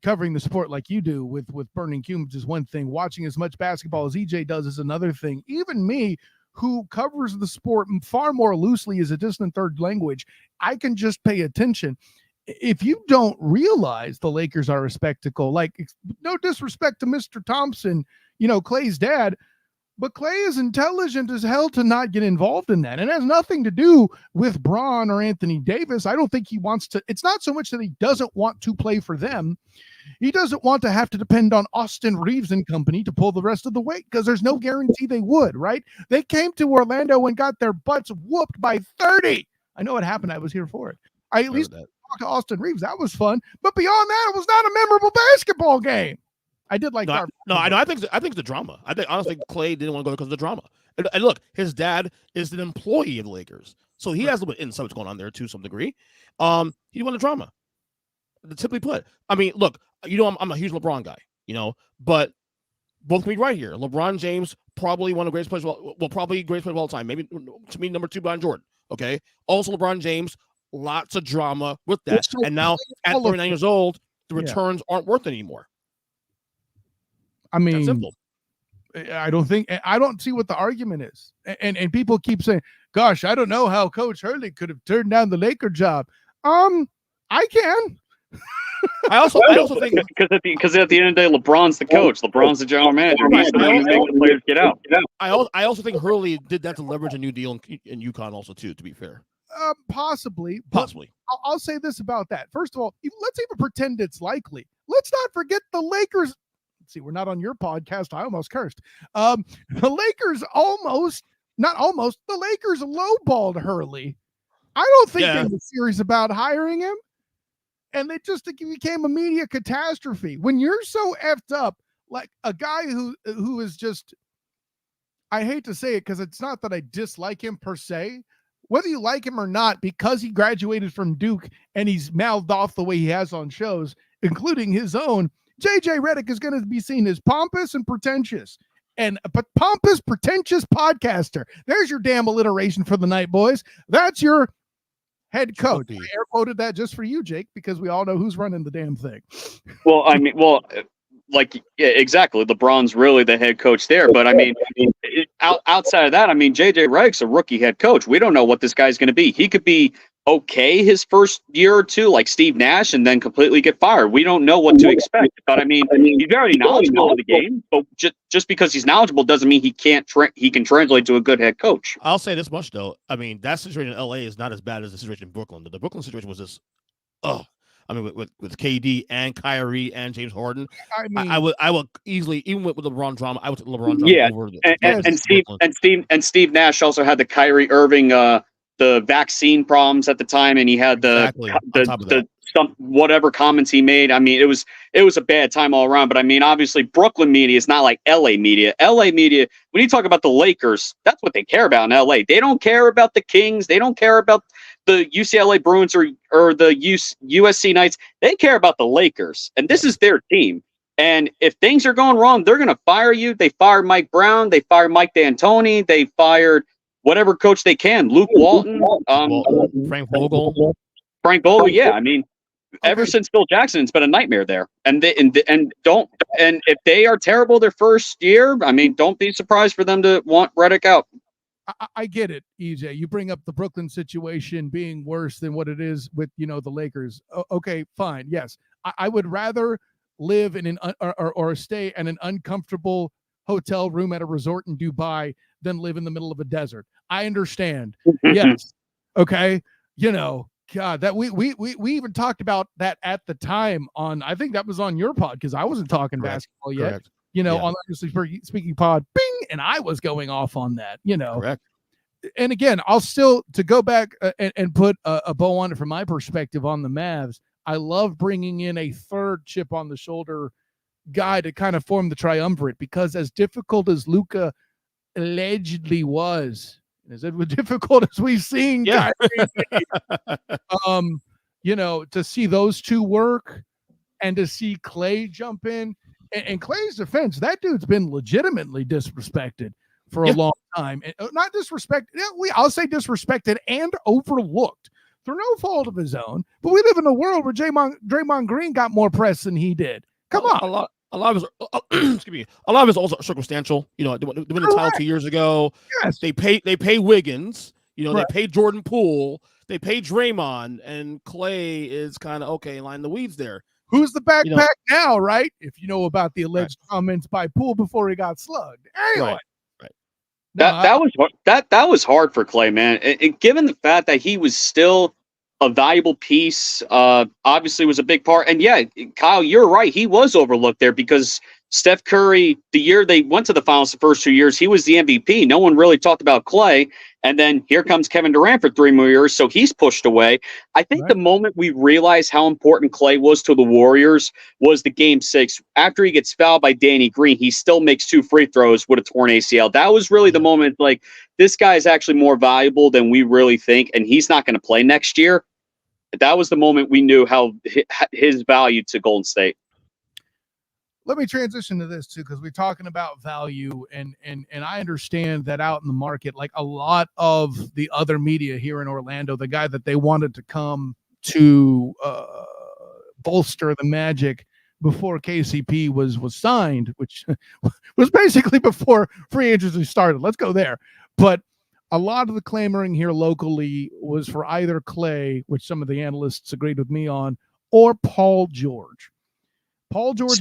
covering the sport like you do with burning cubes is one thing. Watching as much basketball as EJ does is another thing. Even me, who covers the sport far more loosely as a distant third language, I can just pay attention. If you don't realize the Lakers are a spectacle, like no disrespect to Mr. Thompson, Clay's dad, but Clay is intelligent as hell to not get involved in that. And it has nothing to do with Braun or Anthony Davis. I don't think he wants to. It's not so much that he doesn't want to play for them. He doesn't want to have to depend on Austin Reeves and company to pull the rest of the weight because there's no guarantee they would, right? They came to Orlando and got their butts whooped by 30. I know it happened. I was here for it. I at least talked to Austin Reeves. That was fun. But beyond that, it was not a memorable basketball game. I did like that. No, I think the drama. I think honestly Clay didn't want to go because of the drama. And look, his dad is an employee of the Lakers, so he has a little bit of insight what's going on there to some degree. He didn't want the drama. Simply put, I mean, look, I'm a huge LeBron guy, but both can be right here. LeBron James probably one of the greatest players, probably greatest player of all time. Maybe to me, number 2 behind Jordan. Okay. Also, LeBron James, lots of drama with that, and now at 39 years old, the returns aren't worth anymore. I mean, I don't see what the argument is. And people keep saying, gosh, I don't know how Coach Hurley could have turned down the Laker job. I can. I also think because at the end of the day, LeBron's the coach. LeBron's the general manager. He's going to make the players get out. I also think Hurley did that to leverage a new deal in UConn also too, to be fair. Possibly. I'll say this about that. First of all, let's even pretend it's likely. Let's not forget the Lakers. See, we're not on your podcast. I almost cursed. The Lakers the Lakers lowballed Hurley. I don't think they were serious about hiring him. And it just became a media catastrophe. When you're so effed up, like a guy who is just, I hate to say it because it's not that I dislike him per se. Whether you like him or not, because he graduated from Duke and he's mouthed off the way he has on shows, including his own, JJ Redick is going to be seen as pompous and pretentious. But pompous, pretentious podcaster. There's your damn alliteration for the night, boys. That's your head coach. I air quoted that just for you, Jake, because we all know who's running the damn thing. Well, exactly. LeBron's really the head coach there. But I mean, outside of that, I mean, JJ Redick's a rookie head coach. We don't know what this guy's going to be. He could be okay his first year or two, like Steve Nash, and then completely get fired. We don't know what to expect. But I mean, he's very knowledgeable of the game. But just because he's knowledgeable doesn't mean he can translate to a good head coach. I'll say this much though. I mean, that situation in LA is not as bad as the situation in Brooklyn. The Brooklyn situation was just, I mean, with KD and Kyrie and James Harden, I mean, I would easily, even with LeBron drama, I would take LeBron drama over and Steve Nash also had the Kyrie Irving the vaccine problems at the time, and he had whatever comments he made. I mean, it was a bad time all around. But I mean, obviously, Brooklyn media is not like LA media. LA media, when you talk about the Lakers, that's what they care about in LA. They don't care about the Kings. They don't care about the UCLA Bruins or the USC Knights. They care about the Lakers, and this is their team. And if things are going wrong, they're going to fire you. They fired Mike Brown. They fired Mike D'Antoni. They fired whatever coach they can. Luke Walton, Frank Vogel. Yeah, I mean, ever since Phil Jackson, it's been a nightmare there. And if they are terrible their first year, I mean, don't be surprised for them to want Redick out. I get it, EJ. You bring up the Brooklyn situation being worse than what it is with, the Lakers. Okay, fine. Yes. I would rather live in or stay in an uncomfortable hotel room at a resort in Dubai than live in the middle of a desert. I understand. Yes. Okay. God, that we even talked about that at the time I think that was on your pod because I wasn't talking basketball yet. Correct. On Obviously Speaking pod, bing, and I was going off on that, Correct. And again, I'll still, to go back and put a bow on it from my perspective on the Mavs, I love bringing in a third chip on the shoulder guy to kind of form the triumvirate, because as difficult as Luka allegedly was, as difficult as we've seen, guys, to see those two work and to see Clay jump in. And Clay's defense, that dude's been legitimately disrespected for a long time. And not disrespected, I'll say disrespected and overlooked through no fault of his own. But we live in a world where Draymond Green got more press than he did. Come on. A lot of his, excuse me, a lot of it's also circumstantial. They won the title 2 years ago. Yes. They pay Wiggins. Right. They pay Jordan Poole. They pay Draymond, and Clay is kind of okay, line the weeds there. Who's the backpack now, right? If you know about the alleged comments by Poole before he got slugged. Anyway. Right. That was hard for Clay, man. And given the fact that he was still a valuable piece, obviously was a big part. And yeah, Kyle, you're right. He was overlooked there because Steph Curry, the year they went to the finals the first 2 years, he was the MVP. No one really talked about Clay. And then here comes Kevin Durant for 3 more years, so he's pushed away. I think the moment we realized how important Clay was to the Warriors was the Game 6. After he gets fouled by Danny Green, he still makes 2 free throws with a torn ACL. That was really the moment, like, this guy is actually more valuable than we really think, and he's not going to play next year. That was the moment we knew how his value to Golden State. Let me transition to this too, because we're talking about value, and I understand that out in the market, like a lot of the other media here in Orlando, the guy that they wanted to come to bolster the Magic before KCP was signed, which was basically before free agency started. Let's go there. But a lot of the clamoring here locally was for either Clay, which some of the analysts agreed with me on, or Paul George. Paul George.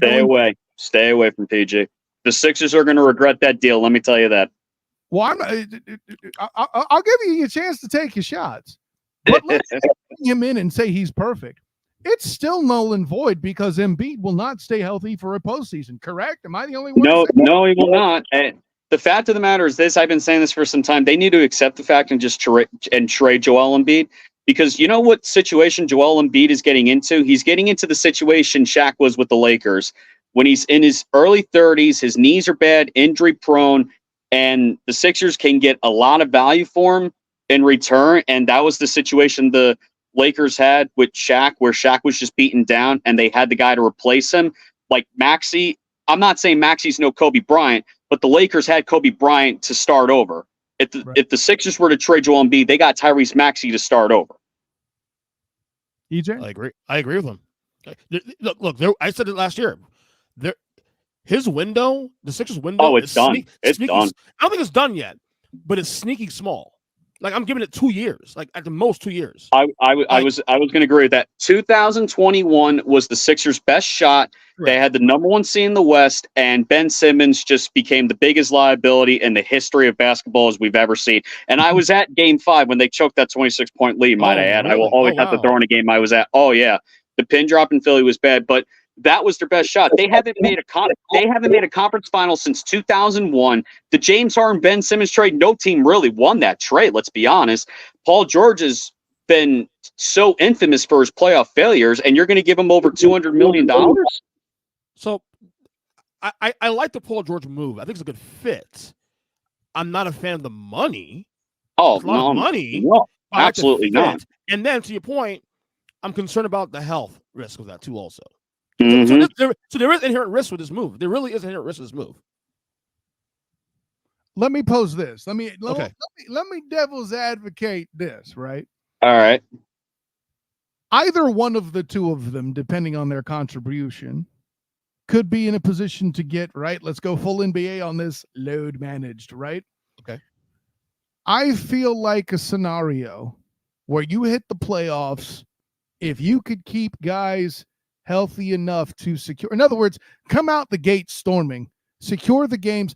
Stay away from PG. The Sixers are going to regret that deal. Let me tell you that. Well, I'll give you a chance to take your shots, but let's bring him in and say he's perfect. It's still null and void because Embiid will not stay healthy for a postseason. Correct? Am I the only one? No, he will not. And the fact of the matter is this: I've been saying this for some time. They need to accept the fact and just trade Joel Embiid. Because you know what situation Joel Embiid is getting into? He's getting into the situation Shaq was with the Lakers. When he's in his early 30s, his knees are bad, injury prone, and the Sixers can get a lot of value for him in return. And that was the situation the Lakers had with Shaq, where Shaq was just beaten down and they had the guy to replace him. Like Maxey, I'm not saying Maxey's no Kobe Bryant, but the Lakers had Kobe Bryant to start over. If the Sixers were to trade Joel Embiid, they got Tyrese Maxey to start over. EJ? I agree with him. Look, I said it last year. His window, the Sixers window. Oh, it's done. It's done. I don't think it's done yet, but it's sneaky small. Like I'm giving it 2 years, like at the most 2 years. I was going to agree with that. 2021 was the Sixers' best shot. Right. They had the number 1 seed in the West, and Ben Simmons just became the biggest liability in the history of basketball as we've ever seen. And I was at Game 5 when they choked that 26-point lead. Might I add? Really? I will always have to throw in a game I was at. Oh yeah, the pin drop in Philly was bad, but that was their best shot. They haven't made a conference final since 2001. The James Harden Ben Simmons trade, no team really won that trade. Let's be honest. Paul George has been so infamous for his playoff failures, and you're going to give him over $200 million. So, I like the Paul George move. I think it's a good fit. I'm not a fan of the money. Oh, it's a lot of money. No, absolutely not. And then to your point, I'm concerned about the health risk of that too. Also. Mm-hmm. So there is inherent risk with this move. There really is inherent risk with this move. Let me pose this. Let me devil's advocate this, right? All right. Either one of the two of them, depending on their contribution, could be in a position to get, right? Let's go full NBA on this, load managed, right? Okay. I feel like a scenario where you hit the playoffs, if you could keep guys healthy enough to secure, in other words, come out the gate storming, secure the games.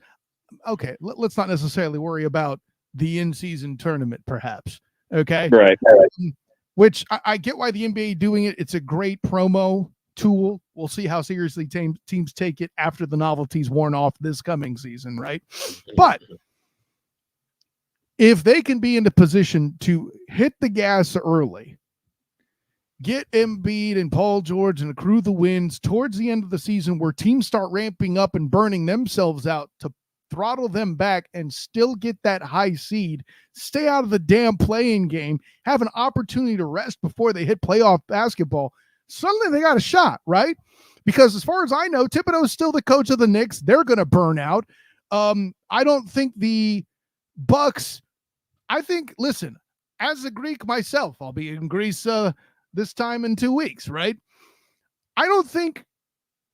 Okay, let's not necessarily worry about the in-season tournament, perhaps. Okay, Right. Which I get why the NBA doing it. It's a great promo tool. We'll see how seriously teams take it after the novelty's worn off this coming season, right? But if they can be in a position to hit the gas early, get Embiid and Paul George and accrue the wins towards the end of the season where teams start ramping up and burning themselves out to throttle them back and still get that high seed, stay out of the damn playing game, have an opportunity to rest before they hit playoff basketball, suddenly they got a shot, right? Because as far as I know, Thibodeau's still the coach of the Knicks. They're going to burn out. I don't think the Bucks, listen, as a Greek myself, I'll be in Greece this time in 2 weeks, right? I think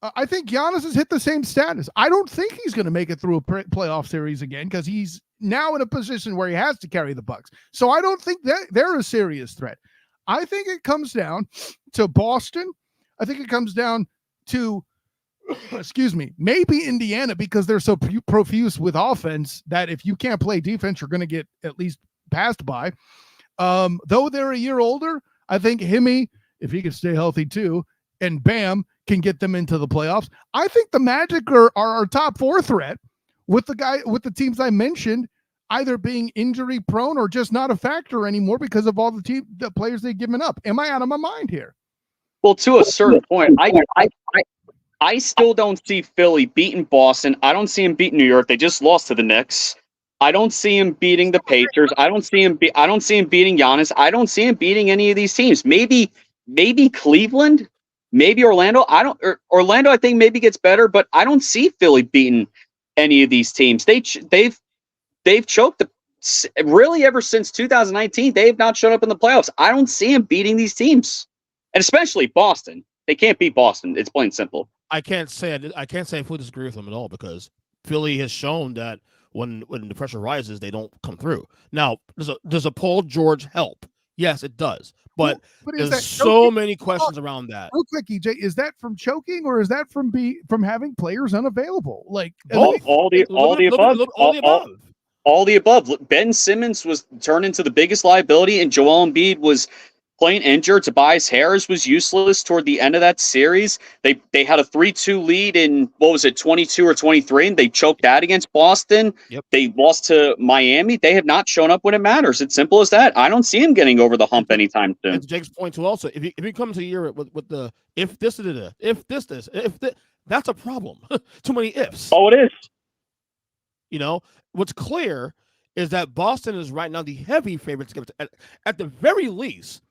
Giannis has hit the same status. I don't think he's going to make it through a playoff series again because he's now in a position where he has to carry the Bucks. So I don't think that they're a serious threat. I think it comes down to Boston. I think it comes down to, maybe Indiana because they're so profuse with offense that if you can't play defense, you're going to get at least passed by. Though they're a year older, I think Himmy, if he can stay healthy too, and Bam can get them into the playoffs. I think the Magic are our top 4 threat with the teams I mentioned either being injury prone or just not a factor anymore because of all the players they've given up. Am I out of my mind here? Well, to a certain point, I still don't see Philly beating Boston. I don't see him beating New York. They just lost to the Knicks. I don't see him beating the Pacers. I don't see him beating Giannis. I don't see him beating any of these teams. Maybe Cleveland. Maybe Orlando. Orlando, I think maybe gets better, but I don't see Philly beating any of these teams. They've choked really ever since 2019. They've not shown up in the playoffs. I don't see them beating these teams, and especially Boston. They can't beat Boston. It's plain simple. I can't say I fully disagree with them at all because Philly has shown that when the pressure rises, they don't come through. Now, does a Paul George help? Yes, it does. But there's so many questions around that. Real quick, EJ, is that from choking or is that from having players unavailable? Like all the above. All the above. Ben Simmons was turned into the biggest liability, and Joel Embiid was playing injured. Tobias Harris was useless toward the end of that series. They had a 3-2 lead in, 22 or 23, and they choked that against Boston. Yep. They lost to Miami. They have not shown up when it matters. It's simple as that. I don't see him getting over the hump anytime soon. And to Jake's point too, also, if you come to the year with the if this, that's a problem. Too many ifs. Oh, it is. You know, what's clear is that Boston is right now the heavy favorites. At the very least,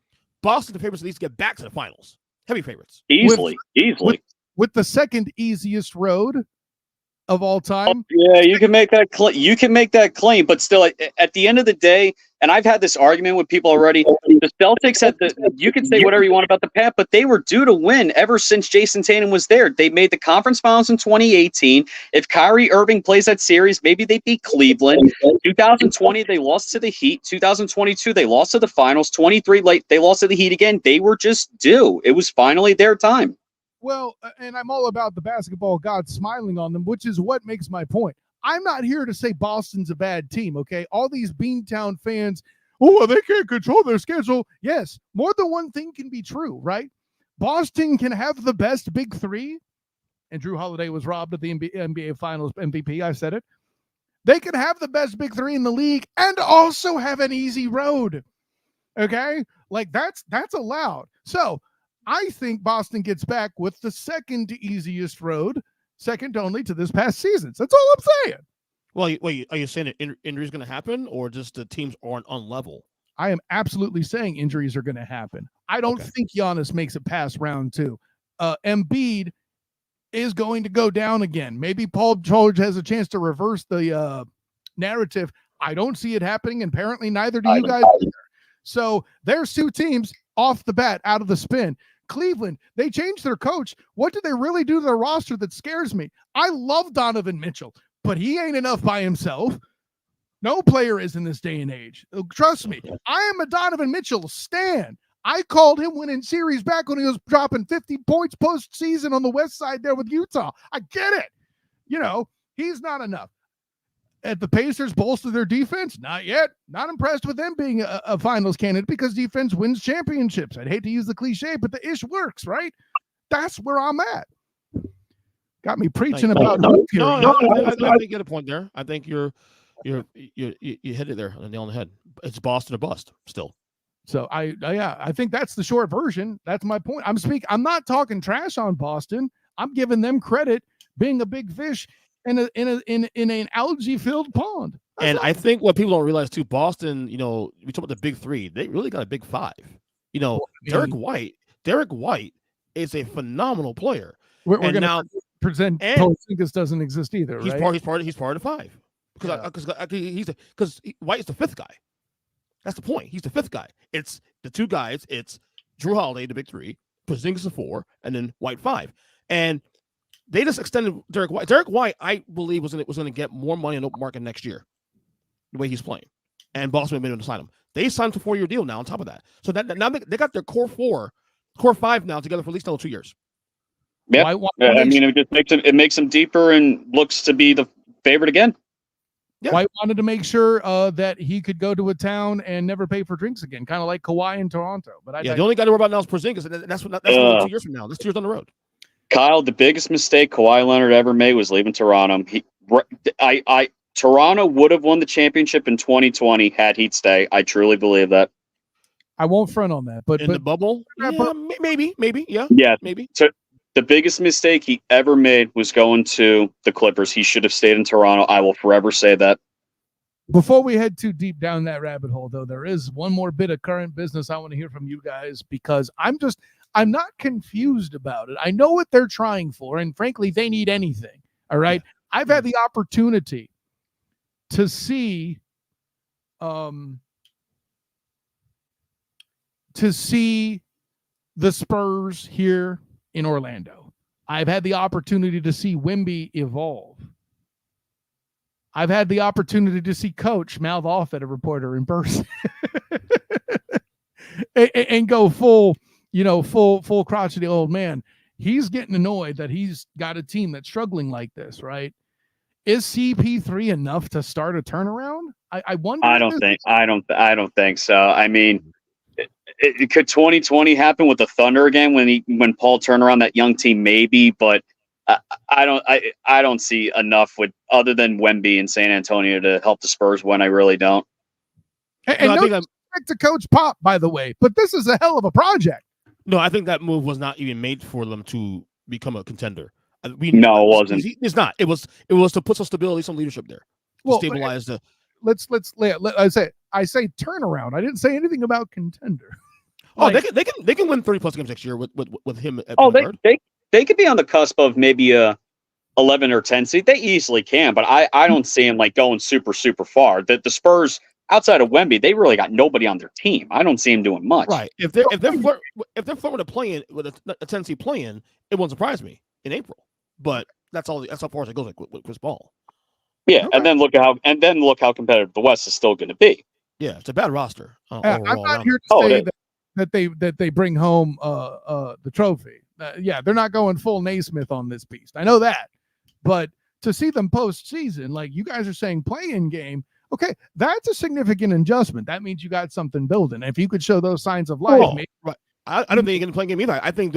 Boston the favorites at least get back to the finals. Heavy favorites. Easily. With the second easiest road of all time. Yeah, you can make that claim, but still, at the end of the day, and I've had this argument with people already. The Celtics you can say whatever you want about the Pat, but they were due to win ever since Jason Tatum was there. They made the conference finals in 2018. If Kyrie Irving plays that series, maybe they beat Cleveland. 2020, they lost to the Heat. 2022, they lost to the finals. 23, they lost to the Heat again. They were just due. It was finally their time. Well, and I'm all about the basketball gods smiling on them, which is what makes my point. I'm not here to say Boston's a bad team, okay? All these Beantown fans, they can't control their schedule. Yes, more than one thing can be true, right? Boston can have the best big three, and Drew Holiday was robbed of the NBA Finals MVP. I said it. They can have the best big three in the league and also have an easy road, okay? Like, that's allowed. So, I think Boston gets back with the second easiest road, second only to this past season. That's all I'm saying. Well, wait, are you saying that injury is going to happen or just the teams aren't on level? I am absolutely saying injuries are going to happen. I don't think Giannis makes it past round 2. Embiid is going to go down again. Maybe Paul George has a chance to reverse the narrative. I don't see it happening, and apparently neither do you guys either. So there's 2 teams off the bat out of the spin. Cleveland, they changed their coach. What did they really do to their roster that scares me? I love Donovan Mitchell, but he ain't enough by himself. No player is in this day and age. Trust me. I am a Donovan Mitchell stan. I called him winning series back when he was dropping 50 points postseason on the West Side there with Utah. I get it. You know, he's not enough. At the Pacers bolster their defense? Not yet. Not impressed with them being a finals candidate because defense wins championships. I'd hate to use the cliche, but the ish works, right? That's where I'm at. Got me preaching about. I think you get a point there. I think you hit it there on the nail on the head. It's Boston or bust still. So I think that's the short version. That's my point. I'm not talking trash on Boston. I'm giving them credit being a big fish in an algae filled pond. And I think what people don't realize too, Boston, we talk about the big three. They really got a big five. Derek White is a phenomenal player. We're going to present Porzingis doesn't exist either, right? He's part of the five because White is the fifth guy. That's the point. He's the fifth guy. It's the two guys. It's Drew Holiday, the big three, Porzingis the four, and then White five. And they just extended Derek White. Derek White, I believe, was going to get more money in the open market next year, the way he's playing. And Boston made able to sign him. They signed a 4-year deal now on top of that. So that now they got their core five now together for at least another 2 years. Yeah, it makes them deeper and looks to be the favorite again. Yeah. White wanted to make sure that he could go to a town and never pay for drinks again, kind of like Kawhi in Toronto. But the only guy to worry about now is Porzingis, and that's 2 years from now. That's 2 years on the road. Kyle, the biggest mistake Kawhi Leonard ever made was leaving Toronto. Toronto would have won the championship in 2020 had he stayed. I truly believe that. I won't front on that, but the bubble, maybe, maybe. So the biggest mistake he ever made was going to the Clippers. He should have stayed in Toronto. I will forever say that. Before we head too deep down that rabbit hole, though, there is one more bit of current business I want to hear from you guys because I'm not confused about it. I know what they're trying for, and frankly, they need anything. All right. Yeah. I've had the opportunity to see the Spurs here in Orlando. I've had the opportunity to see Wemby evolve. I've had the opportunity to see Coach mouth off at a reporter in person and go full crotchety old man. He's getting annoyed that he's got a team that's struggling like this, right? Is CP3 enough to start a turnaround? I wonder. I don't think so. I mean, could 2020 happen with the Thunder again when Paul turned around that young team? Maybe, but I don't see enough with other than Wemby in San Antonio to help the Spurs win. I really don't. And no respect to Coach Pop, by the way, but this is a hell of a project. No, I think that move was not even made for them to become a contender. No, it wasn't. It's not. It was to put some stability, some leadership there, to stabilize the. I say turnaround. I didn't say anything about contender. Oh, they can win 30+ games next year with him. They could be on the cusp of maybe a 11 or 10 seed. They easily can, but I don't see them like going super far. The Spurs outside of Wemby, they really got nobody on their team. I don't see them doing much. Right. If they're flirting with a play-in with a 10 seed play-in, it won't surprise me in April. But that's how far as it goes with Chris Paul. Yeah, okay. and then look how competitive the West is still going to be. Yeah, it's a bad roster. I'm not here to say that they bring home the trophy. They're not going full Naismith on this beast. I know that, but to see them postseason, like you guys are saying, play-in game. Okay, that's a significant adjustment. That means you got something building. If you could show those signs of life, right. I don't think you're going to play game either. I think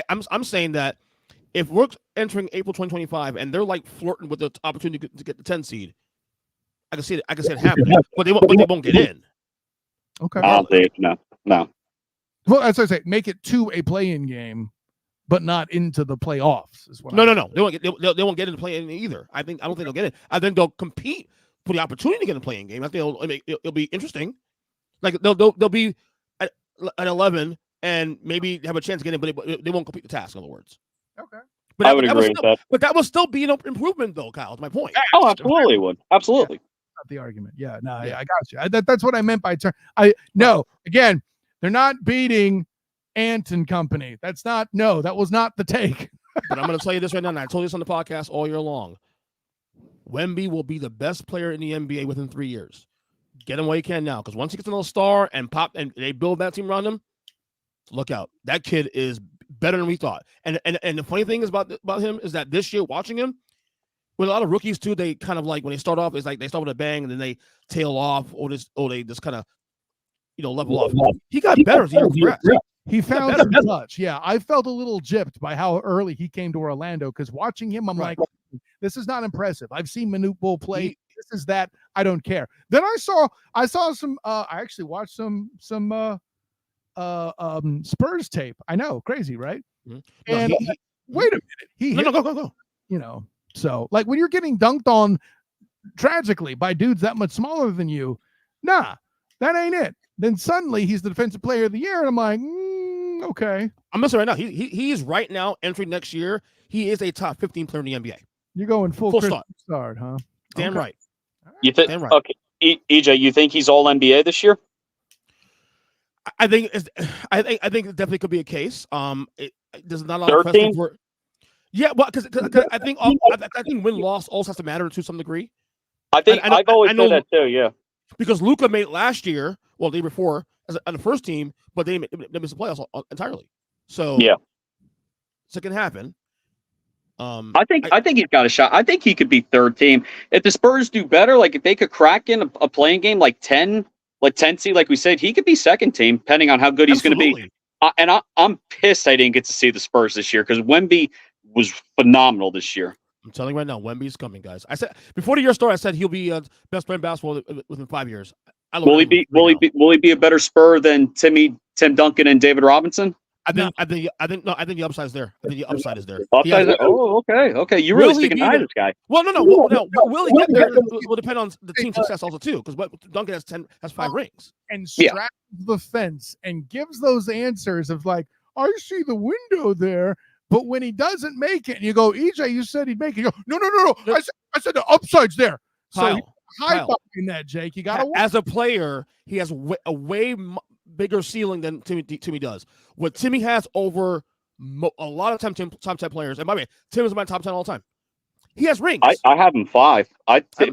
I'm saying that if we're entering April 2025 and they're like flirting with the opportunity to get the 10 seed, I can see it happening, but they won't get in. Okay. No. Well, as I say, make it to a play-in game, but not into the playoffs. Is what No. They won't get into play-in either. I don't think they'll get it. I think they'll compete for the opportunity to get in a play-in game. I think it'll be interesting. Like they'll be at 11 and maybe have a chance to get in, but they won't complete the task. In other words. Okay. But I would agree with that. But that will still be an improvement, though, Kyle. Is my point. Oh, absolutely would. Absolutely. Yeah, not the argument. Yeah, no, I got you. That's what I meant by turn. Again, they're not beating Ant and company. That was not the take. But I'm going to tell you this right now, and I told you this on the podcast all year long. Wemby will be the best player in the NBA within 3 years. Get him while you can now, because once he gets another star and they build that team around him, look out. That kid is better than we thought. And the funny thing is about him is that this year, watching him, with a lot of rookies too, they kind of like when they start off, it's like they start with a bang and then they tail off, or they just kind of level off. He got better as the year progressed. He found some touch. Yeah, I felt a little gypped by how early he came to Orlando, because watching him, I'm like, this is not impressive. I've seen Manute Bol play. This is that. I don't care. Then I saw some. I actually watched some Spurs tape. I know, crazy, right? Mm-hmm. And wait a minute, go. So like when you're getting dunked on tragically by dudes that much smaller than you, nah, that ain't it. Then suddenly he's the defensive player of the year, and I'm like, okay. I'm messing right now. He is right now entering next year. He is a top 15 player in the NBA. You're going full start, huh? Damn right. You think? Right. Okay, EJ, you think he's all NBA this year? I think it definitely could be a case. There's not a lot of 13? precedent for. Yeah, well, because I think win-loss also has to matter to some degree. I've always said that too. Yeah, because Luka made it last year, well, the year before, on the first team, but they missed the playoffs entirely. So yeah, it can happen. I think he's got a shot. I think he could be third team if the Spurs do better. Like if they could crack in a playing game like 10 seed, like we said, he could be second team, depending on how good he's going to be. And I'm pissed I didn't get to see the Spurs this year, because Wemby was phenomenal this year. I'm telling you right now, Wemby's coming, guys. I said before the year started, I said he'll be best player in basketball within 5 years. Will he be a better Spur than Tim Duncan and David Robinson? I think the upside's there. I think the upside is there. Okay. You really sticking by this guy. Well, no. Will he get there? Will depend on the team's success also too, because Duncan has 5 rings and straps the fence and gives those answers of like, I see the window there. But when he doesn't make it, and you go, EJ, you said he'd make it. You go, no. I said the upside's there. So high-fiving that, Jake. You got to. As a player, he has a way bigger ceiling than Timmy does. What Timmy has over a lot of top 10 players, and by the way, Tim is my top 10 all the time. He has rings. I have him 5.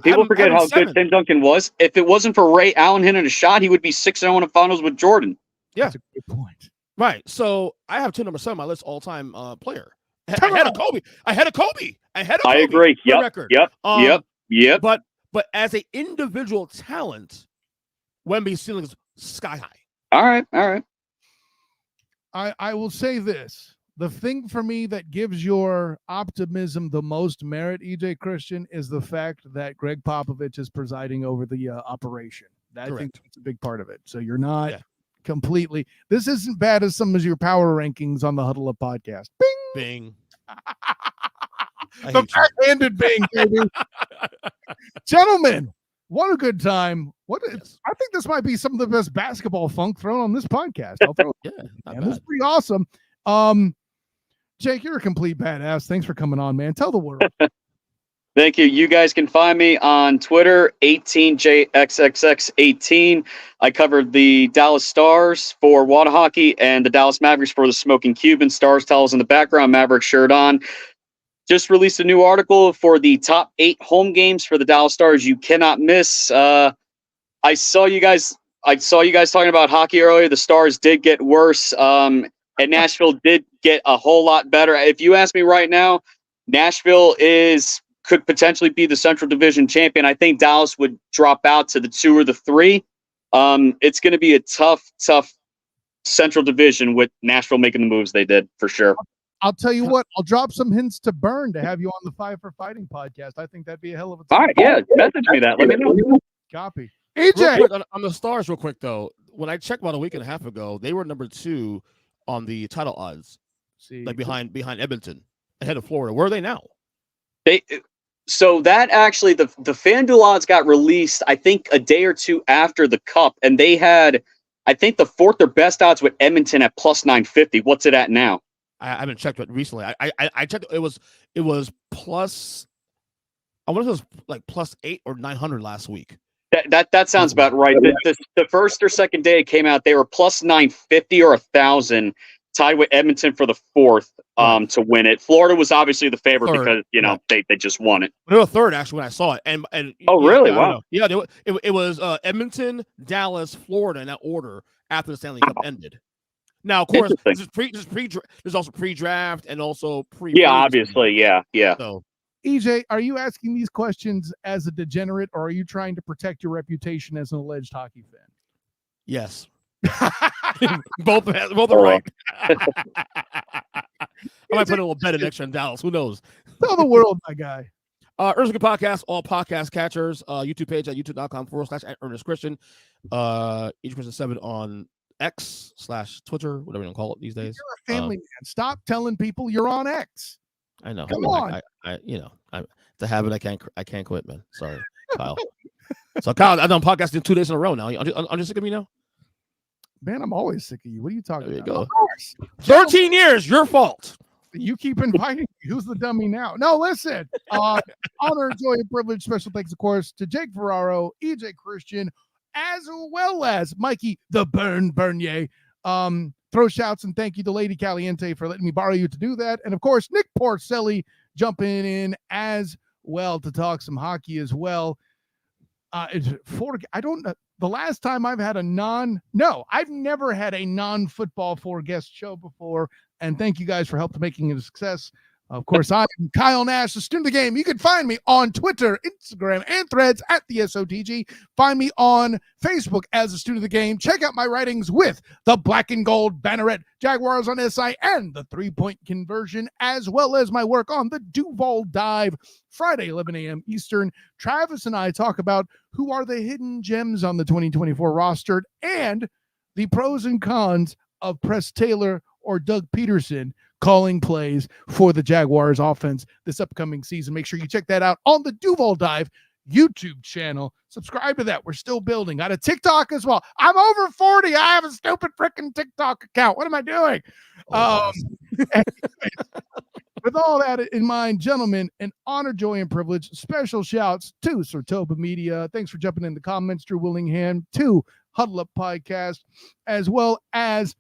People forget how good Tim Duncan was. If it wasn't for Ray Allen hitting a shot, he would be 6-0 in the finals with Jordan. Yeah, that's a good point. Right, so I have Tim number 7 on my list all-time player. Ahead of Kobe. I agree. Yep. But as an individual talent, Wemby's ceiling is sky high. All right. I will say this: the thing for me that gives your optimism the most merit, EJ Christian, is the fact that Greg Popovich is presiding over the operation. I think that's a big part of it. So you're not. Yeah. Completely. This isn't bad as some of your power rankings on the Huddle Up podcast. Bing. The backhanded bing, baby. Gentlemen, what a good time. I think this might be some of the best basketball funk thrown on this podcast. That's pretty awesome. Jake, you're a complete badass. Thanks for coming on, man. Tell the world. Thank you. You guys can find me on Twitter, 18JXXX18. I covered the Dallas Stars for Water Hockey and the Dallas Mavericks for the Smoking Cuban. Stars towels in the background, Maverick shirt on. Just released a new article for the top 8 home games for the Dallas Stars you cannot miss. I saw you guys talking about hockey earlier. The Stars did get worse, and Nashville did get a whole lot better. If you ask me right now, Nashville could potentially be the Central Division champion. I think Dallas would drop out to the 2 or the 3. It's going to be a tough Central Division with Nashville making the moves they did, for sure. I'll tell you what, I'll drop some hints to Burn to have you on the Five for Fighting podcast. I think that'd be a hell of a time. All right, yeah, message me that. Let me know. Copy. EJ! On the Stars, real quick, though, when I checked about a week and a half ago, they were number 2 on the title odds, behind Edmonton, ahead of Florida. Where are they now? So that actually, the FanDuel odds got released, I think, a day or two after the Cup, and they had, I think, the 4th or best odds with Edmonton at plus 950. What's it at now? I haven't checked it recently. I checked. It was plus. I want to say it was like plus 8 or 900 last week. That sounds about right. The first or second day it came out, they were plus 950 or 1,000, tied with Edmonton for the 4th. to win it. Florida was obviously the favorite Third, because they just won it. They were third actually when I saw it, and Oh, yeah, really? I don't Wow. know. Yeah, it was Edmonton, Dallas, Florida in that order after the Stanley Cup ended. Now, of course, there's also pre-draft and also pre. Yeah, obviously, yeah. So, EJ, are you asking these questions as a degenerate, or are you trying to protect your reputation as an alleged hockey fan? yes, both are right. I might put a little bet in extra in Dallas. Who knows? Tell the world, my guy. Ernest Good Podcast, all podcast catchers, YouTube page at youtube.com/Ernest Christian. Each person 7 on X/Twitter, whatever you want to call it these days. You're a family man. Stop telling people you're on X. I know. Come on. It's a habit I can't quit, man. Sorry, Kyle. So Kyle, I've done podcasting 2 days in a row now. I'm just sick of me now. Man, I'm always sick of you. What are you talking There you about? go. 13 years, your fault. You keep inviting me. Who's the dummy now? No, listen. Honor, joy, and privilege. Special thanks, of course, to Jake Ferraro, EJ Christian, as well as Mikey the Bernier. Throw shouts and thank you to Lady Caliente for letting me borrow you to do that. And of course, Nick Porcelli jumping in as well to talk some hockey as well. I don't know. The last time I've had I've never had a non-football 4-guest show before. And thank you guys for helping making it a success. Of course, I'm Kyle Nash, the student of the game. You can find me on Twitter, Instagram, and Threads at the SOTG. Find me on Facebook as a student of the game. Check out my writings with the Black and Gold Banneret, Jaguars on SI, and the 3-point conversion, as well as my work on the Duval Dive, Friday, 11 a.m. Eastern. Travis and I talk about who are the hidden gems on the 2024 roster and the pros and cons of Press Taylor or Doug Peterson calling plays for the Jaguars offense this upcoming season. Make sure you check that out on the Duval Dive YouTube channel. Subscribe to that. We're still building. Got a TikTok as well. I'm over 40. I have a stupid freaking TikTok account. What am I doing? With all that in mind, gentlemen, an honor, joy, and privilege. Special shouts to Sartoba Media. Thanks for jumping in the comments, Drew Willingham, to Huddle Up Podcast, as well as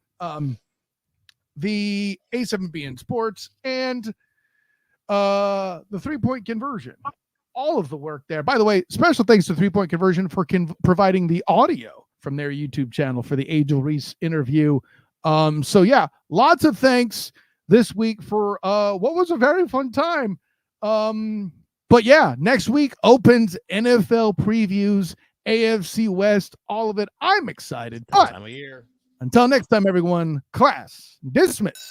the A7B in Sports and the 3-point conversion. All of the work there. By the way, special thanks to 3-point conversion for providing the audio from their YouTube channel for the Angel Reese interview. So yeah, lots of thanks this week for what was a very fun time. But yeah, next week opens NFL previews, AFC West, all of it. I'm excited. But time of year. Until next time, everyone, class dismissed.